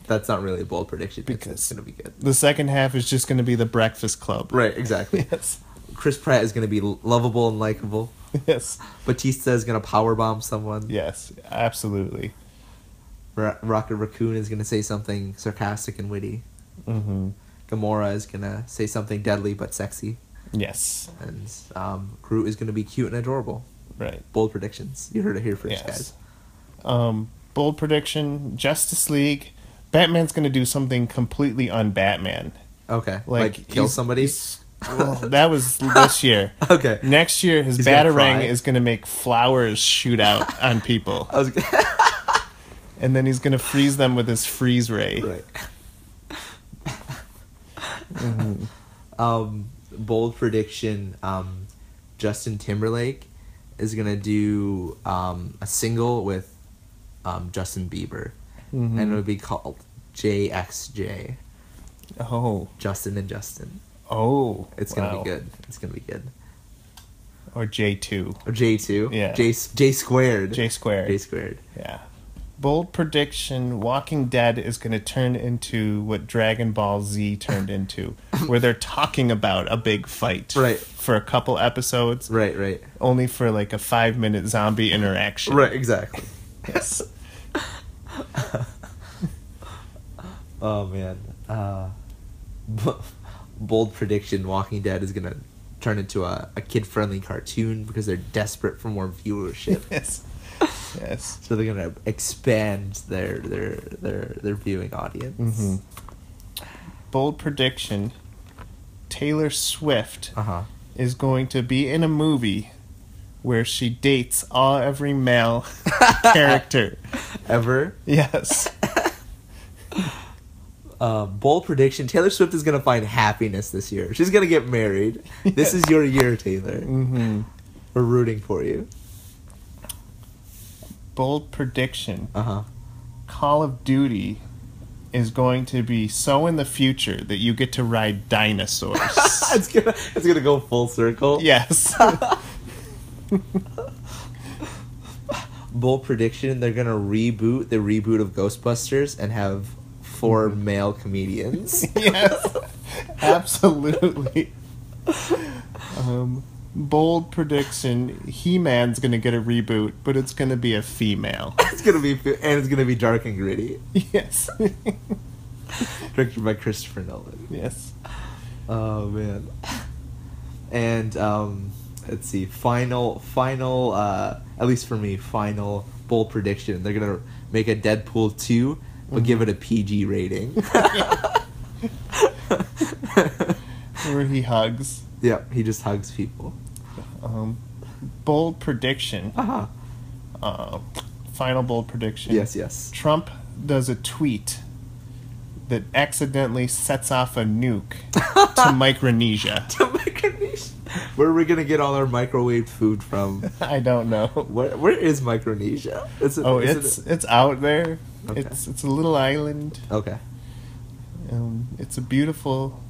That's not really a bold prediction because it's going to be good. The second half is just going to be the Breakfast Club. Right, exactly. Yes. Chris Pratt is going to be lovable and likable. Yes. Batista is going to powerbomb someone. Yes, absolutely. Rocket Raccoon is going to say something sarcastic and witty. Gamora is going to say something deadly but sexy. Yes. And Groot is going to be cute and adorable. Right. Bold predictions. You heard it here first, guys. Bold prediction, Justice League. Batman's going to do something completely un-Batman. Okay. Like kill somebody? Well, that was this year. Okay. Next year, his Batarang is going to make flowers shoot out on people. And then he's going to freeze them with his freeze ray. Right. Bold prediction, Justin Timberlake is going to do a single with Justin Bieber. And it'll be called JXJ. Oh. Justin and Justin. Oh. It's gonna be good. It's gonna be good. Or J2. Or J2. Yeah. J squared. J squared. J squared. Yeah. Bold prediction, Walking Dead is going to turn into what Dragon Ball Z turned into, where they're talking about a big fight right. for a couple episodes. Right. Only for like a 5-minute zombie interaction. Right, exactly. Yes. Oh, man. Bold prediction, Walking Dead is going to turn into a kid-friendly cartoon because they're desperate for more viewership. Yes. Yes. So they're gonna expand their viewing audience. Mm-hmm. Bold prediction: Taylor Swift is going to be in a movie where she dates every male character ever. Yes. Bold prediction: Taylor Swift is gonna find happiness this year. She's gonna get married. Yes. This is your year, Taylor. Mm-hmm. We're rooting for you. Bold prediction. Call of Duty is going to be so in the future that you get to ride dinosaurs. it's gonna go full circle. Yes. Bold prediction: they're gonna reboot the reboot of Ghostbusters and have 4 male comedians. Yes, absolutely. Bold prediction: He-Man's gonna get a reboot, but it's gonna be a female. It's gonna be dark and gritty. Yes. Directed by Christopher Nolan. Yes. Oh man. And let's see. Final. At least for me, final bold prediction: they're gonna make a Deadpool 2, but give it a PG rating. Where he hugs. Yeah, he just hugs people. Bold prediction. Final bold prediction. Yes. Trump does a tweet that accidentally sets off a nuke to Micronesia. To Micronesia? Where are we going to get all our microwaved food from? I don't know. Where is Micronesia? It's out there. Okay. It's a little island. Okay. It's a beautiful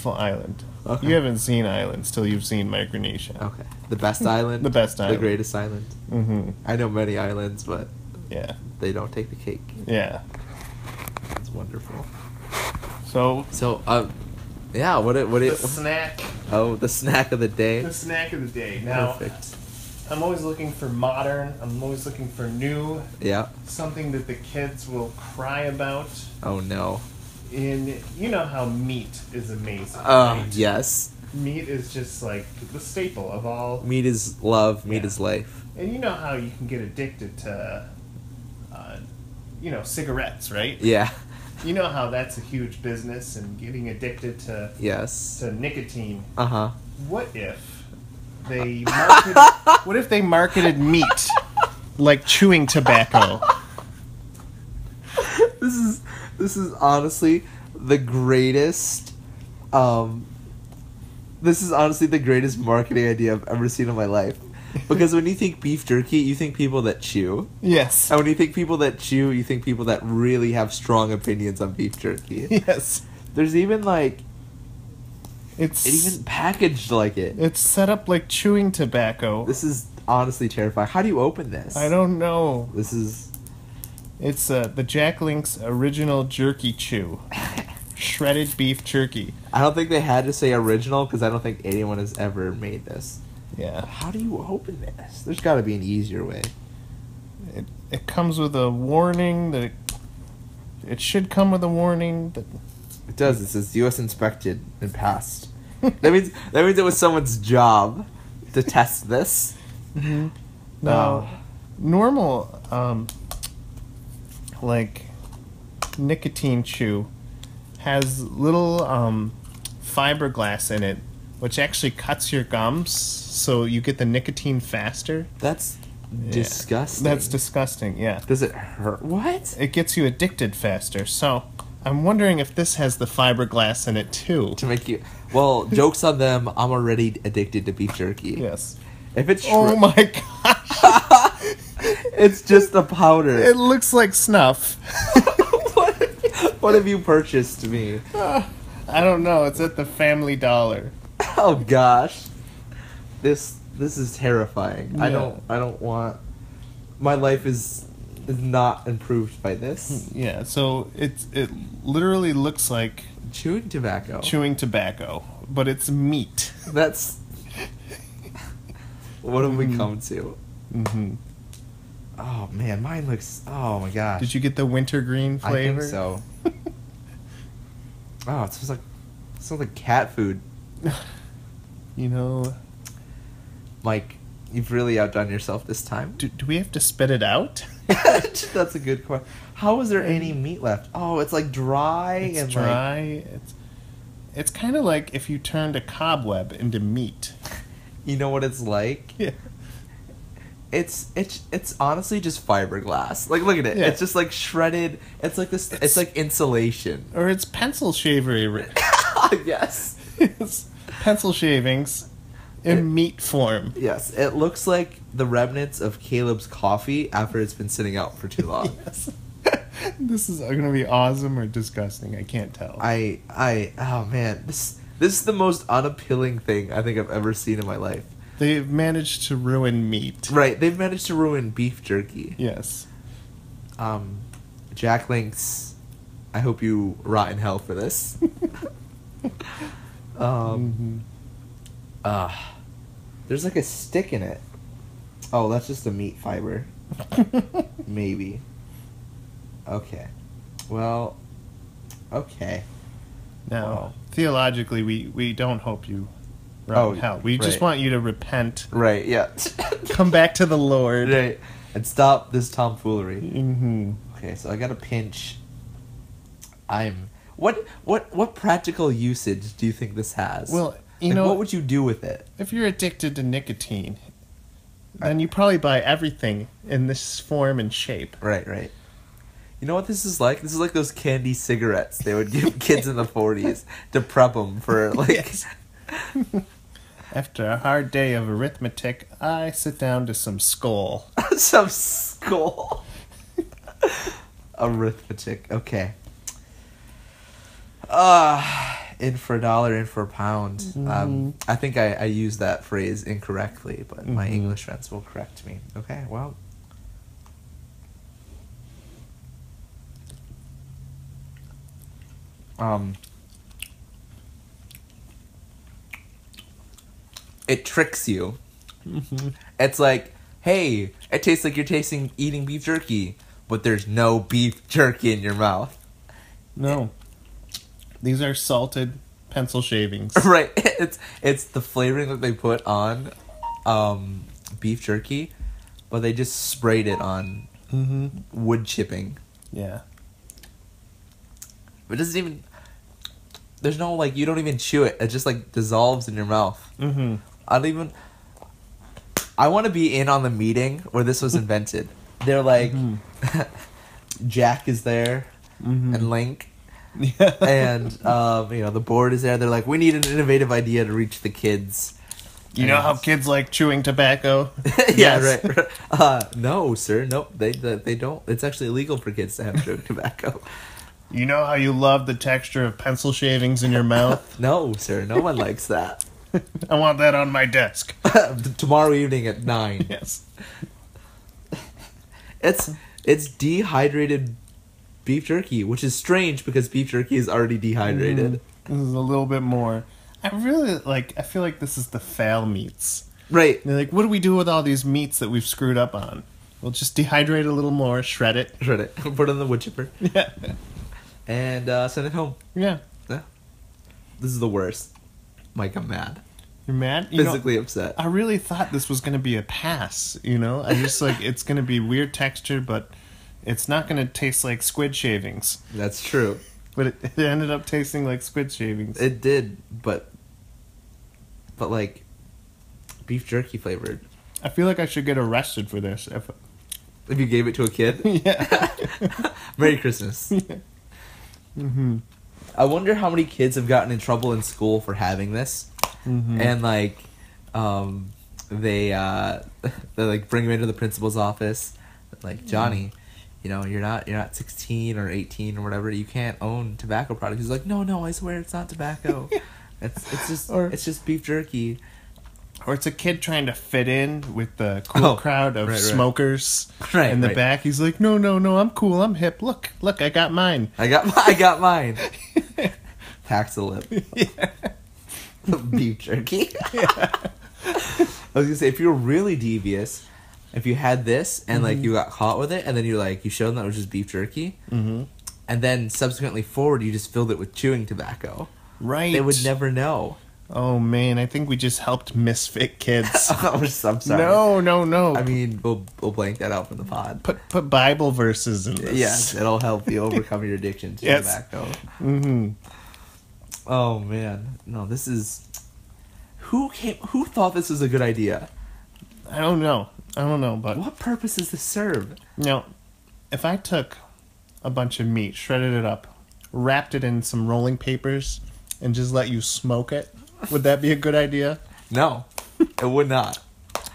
island. Okay. You haven't seen islands till you've seen Micronesia. Okay. The best island? The best island. The greatest island? Mm-hmm. I know many islands, but yeah, they don't take the cake. Yeah. It's wonderful. So yeah, what the snack. Oh, the snack of the day. The snack of the day. Now, perfect. I'm always looking for modern. I'm always looking for new. Yeah. Something that the kids will cry about. Oh no. You know how meat is amazing. Right? Yes. Meat is just like the staple of all. Meat is love. Meat is life. And you know how you can get addicted to, cigarettes, right? Yeah. You know how that's a huge business and getting addicted to to nicotine. What if they marketed meat like chewing tobacco? This is honestly the greatest. This is honestly the greatest marketing idea I've ever seen in my life. Because when you think beef jerky, you think people that chew. Yes. And when you think people that chew, you think people that really have strong opinions on beef jerky. Yes. There's even it even packaged like it. It's set up like chewing tobacco. This is honestly terrifying. How do you open this? I don't know. It's the Jack Link's original jerky chew. Shredded beef jerky. I don't think they had to say original because I don't think anyone has ever made this. Yeah. How do you open this? There's got to be an easier way. It comes with a warning that it should come with a warning that it does. It says U.S. inspected and passed. that means it was someone's job to test this. Mm-hmm. No, normal nicotine chew has little fiberglass in it, which actually cuts your gums, so you get the nicotine faster. That's disgusting. That's disgusting, yeah. Does it hurt? What? It gets you addicted faster, so I'm wondering if this has the fiberglass in it, too. To make you... Well, joke's on them, I'm already addicted to beef jerky. Yes. If it's oh my gosh! It's just a powder. It looks like Snuff. What? What have you purchased me? I don't know. It's at the Family Dollar. Oh gosh, this is terrifying. Yeah. I don't want. My life is not improved by this. Yeah. So it literally looks like Chewing tobacco. chewing tobacco, but it's meat. That's. What have we come to? Mm-hmm. Oh man, mine looks. Oh my gosh. Did you get the wintergreen flavor? I think so. Oh, it smells like cat food. You know, Mike, you've really outdone yourself this time. do we have to spit it out? That's a good question. How is there any meat left? Oh, it's like dry It's and dry. It's kind of like if you turned a cobweb into meat. you know what it's like? Yeah. It's honestly just fiberglass. Like look at it. Yeah. It's just like shredded. It's like this. It's like insulation. Or it's pencil shaver. Yes. It's pencil shavings in meat form. Yes. It looks like the remnants of Caleb's coffee after it's been sitting out for too long. Yes. This is going to be awesome or disgusting. I can't tell. Oh man, this is the most unappealing thing I think I've ever seen in my life. They've managed to ruin meat. Right, they've managed to ruin beef jerky. Yes. Jack Links, I hope you rot in hell for this. There's like a stick in it. Oh, that's just a meat fiber. Maybe. Okay. Well, okay. Now, Wow. theologically, we don't hope you rot in hell. We just right. want you to repent, Right, yeah. come back to the Lord. Right. And stop this tomfoolery. Mm-hmm. Okay, so I got a pinch. What practical usage do you think this has? Well, you Like, know, what would you do with it? if you're addicted to nicotine, then you probably buy everything in this form and shape. Right. You know what this is like? This is like those candy cigarettes they would give kids in the 40s to prep them for, like... Yes. After a hard day of arithmetic, I sit down to some skull. Some skull. Arithmetic. Okay. In for a dollar, in for a pound. Mm-hmm. I think I used that phrase incorrectly, but my Mhm. English friends will correct me. Okay, well... It tricks you. Mm-hmm. It's like, hey, it tastes like you're eating beef jerky, but there's no beef jerky in your mouth. No. These are salted pencil shavings. Right. It's the flavoring that they put on beef jerky, but they just sprayed it on Mm-hmm. wood chipping. Yeah. It doesn't even... There's no, like, you don't even chew it. It just, like, dissolves in your mouth. Mm-hmm. I want to be in on the meeting where this was invented. They're like, Jack is there, and Link, Yeah. and, the board is there. They're like, we need an innovative idea to reach the kids. You know how kids like chewing tobacco? Yeah, Yes. right. No, sir. Nope. They don't. It's actually illegal for kids to have chewing tobacco. You know how you love the texture of pencil shavings in your mouth? No, sir. No one likes that. I want that on my desk. Tomorrow evening at 9. Yes. It's dehydrated beef jerky, which is strange because beef jerky is already dehydrated. This is a little bit more. I feel like this is the fail meats. Right. They're like, what do we do with all these meats that we've screwed up on? We'll just dehydrate a little more, shred it. Shred it. Put it in the wood chipper. Yeah. And send it home. Yeah. Yeah. This is the worst. Mike, I'm mad. You're mad? Physically upset. I really thought this was going to be a pass, I just it's going to be weird texture, but it's not going to taste like squid shavings. That's true. But it ended up tasting like squid shavings. It did, but like beef jerky flavored. I feel like I should get arrested for this. If you gave it to a kid? Yeah. Merry Christmas. Mm-hmm. I wonder how many kids have gotten in trouble in school for having this. Mm-hmm. And they like bring him into the principal's office. Like, Johnny, you're not 16 or 18 or whatever. You can't own tobacco products. He's like, no, I swear it's not tobacco. it's just beef jerky. Or it's a kid trying to fit in with the cool crowd of smokers in the back. He's like, no, I'm cool, I'm hip. Look, I got mine. I got mine. Packs the lip. Yeah. Beef jerky. Yeah. I was gonna say, if you were really devious, if you had this and like you got caught with it, and then you showed them that it was just beef jerky, and then subsequently forward you just filled it with chewing tobacco. Right. They would never know. Oh man, I think we just helped misfit kids. I'm sorry. No. I mean, we'll blank that out from the pod. Put Bible verses in this. Yes, it'll help you overcome your addiction to tobacco. Mm-hmm. Oh man, no, this is who thought this was a good idea? I don't know, but what purpose does this serve? If I took a bunch of meat, shredded it up, wrapped it in some rolling papers, and just let you smoke it, would that be a good idea? No, it would not.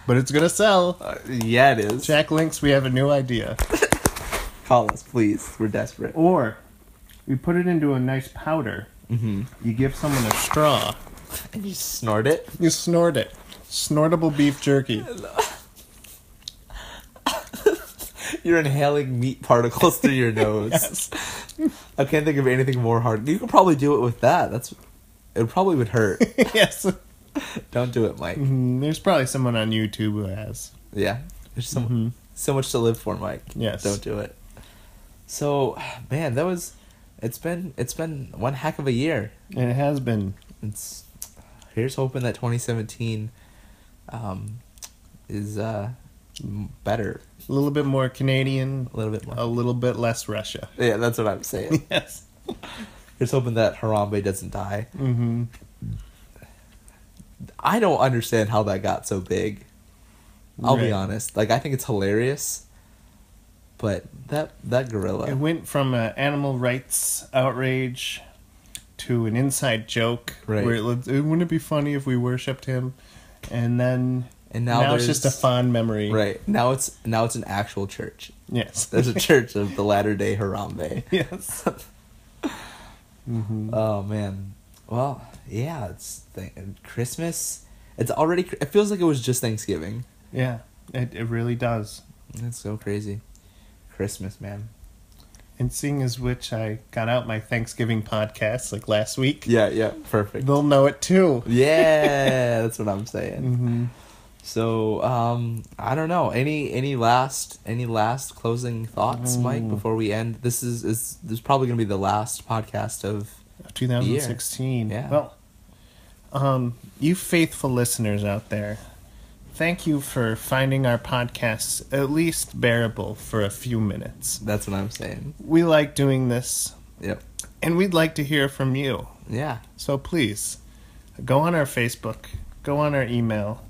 But it's gonna sell. Yeah, it is. Jack Links, we have a new idea. Call us, please. We're desperate. Or we put it into a nice powder. Mm-hmm. You give someone a straw. And you snort it? You snort it. Snortable beef jerky. You're inhaling meat particles through your nose. Yes. I can't think of anything more hard. You could probably do it with that. It probably would hurt. Yes. Don't do it, Mike. There's probably someone on YouTube who has. Yeah. There's so much to live for, Mike. Yes. Don't do it. So, man, it's been one heck of a year. It has been. Here's hoping that 2017 is better. A little bit more Canadian. A little bit more. A little bit less Russia. Yeah, that's what I'm saying. Yes. Here's hoping that Harambe doesn't die. Mm-hmm. I don't understand how that got so big. I'll be honest. I think it's hilarious. But that gorilla. It went from an animal rights outrage to an inside joke. Right. Where wouldn't it be funny if we worshipped him? And now it's just a fond memory. Right. Now it's an actual church. Yes. There's a church of the Latter-day Harambe. Yes. Oh, man. Well, yeah, it's Christmas. It feels like it was just Thanksgiving. Yeah, it really does. It's so crazy. Christmas, man. And seeing as which I got out my Thanksgiving podcast last week. Yeah, perfect. They'll know it too. Yeah, that's what I'm saying. Mm-hmm. So, I don't know. Any last closing thoughts, Mike, before we end? This is probably going to be the last podcast of 2016. Yeah. Well, you faithful listeners out there, thank you for finding our podcasts at least bearable for a few minutes. That's what I'm saying. We like doing this. Yep. And we'd like to hear from you. Yeah. So please, go on our Facebook, go on our email,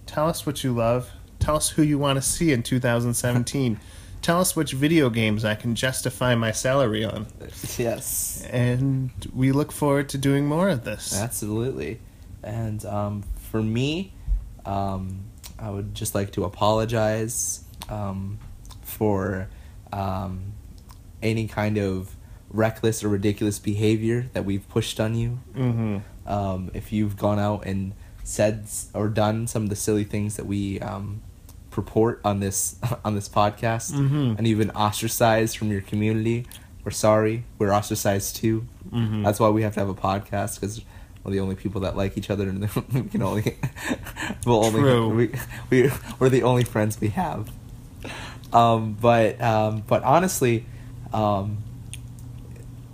tell us what you love, tell us who you want to see in 2017. Tell us which video games I can justify my salary on. Yes. And we look forward to doing more of this. Absolutely. And for me, I would just like to apologize for any kind of reckless or ridiculous behavior that we've pushed on you. Mm-hmm. If you've gone out and said or done some of the silly things that we purport on this podcast, and you've been ostracized from your community, we're sorry. We're ostracized too. Mm-hmm. That's why we have to have a podcast, because we're the only people that like each other, and we can only we're the only friends we have. But honestly,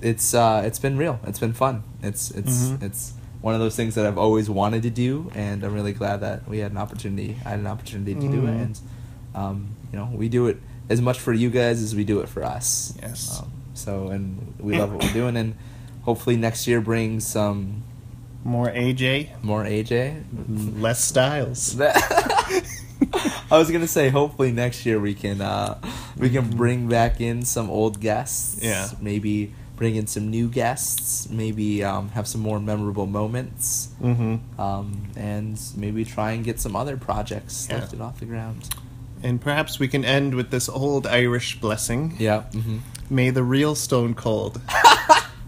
it's been real. It's been fun. It's one of those things that I've always wanted to do, and I'm really glad that I had an opportunity to do it. And we do it as much for you guys as we do it for us. Yes. And we love what we're doing, and hopefully next year brings some more AJ, less Styles. I was gonna say, hopefully next year we can bring back in some old guests. Yeah. Maybe bring in some new guests. Maybe have some more memorable moments. Mm-hmm. And maybe try and get some other projects lifted off the ground. And perhaps we can end with this old Irish blessing. Yeah. Mm-hmm. May the real Stone Cold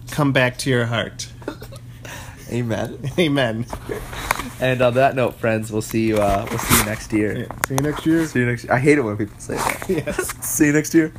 come back to your heart. Amen. Amen. And on that note, friends, we'll see you next year. Yeah. See you next year. See you next year. I hate it when people say that. Yes. See you next year.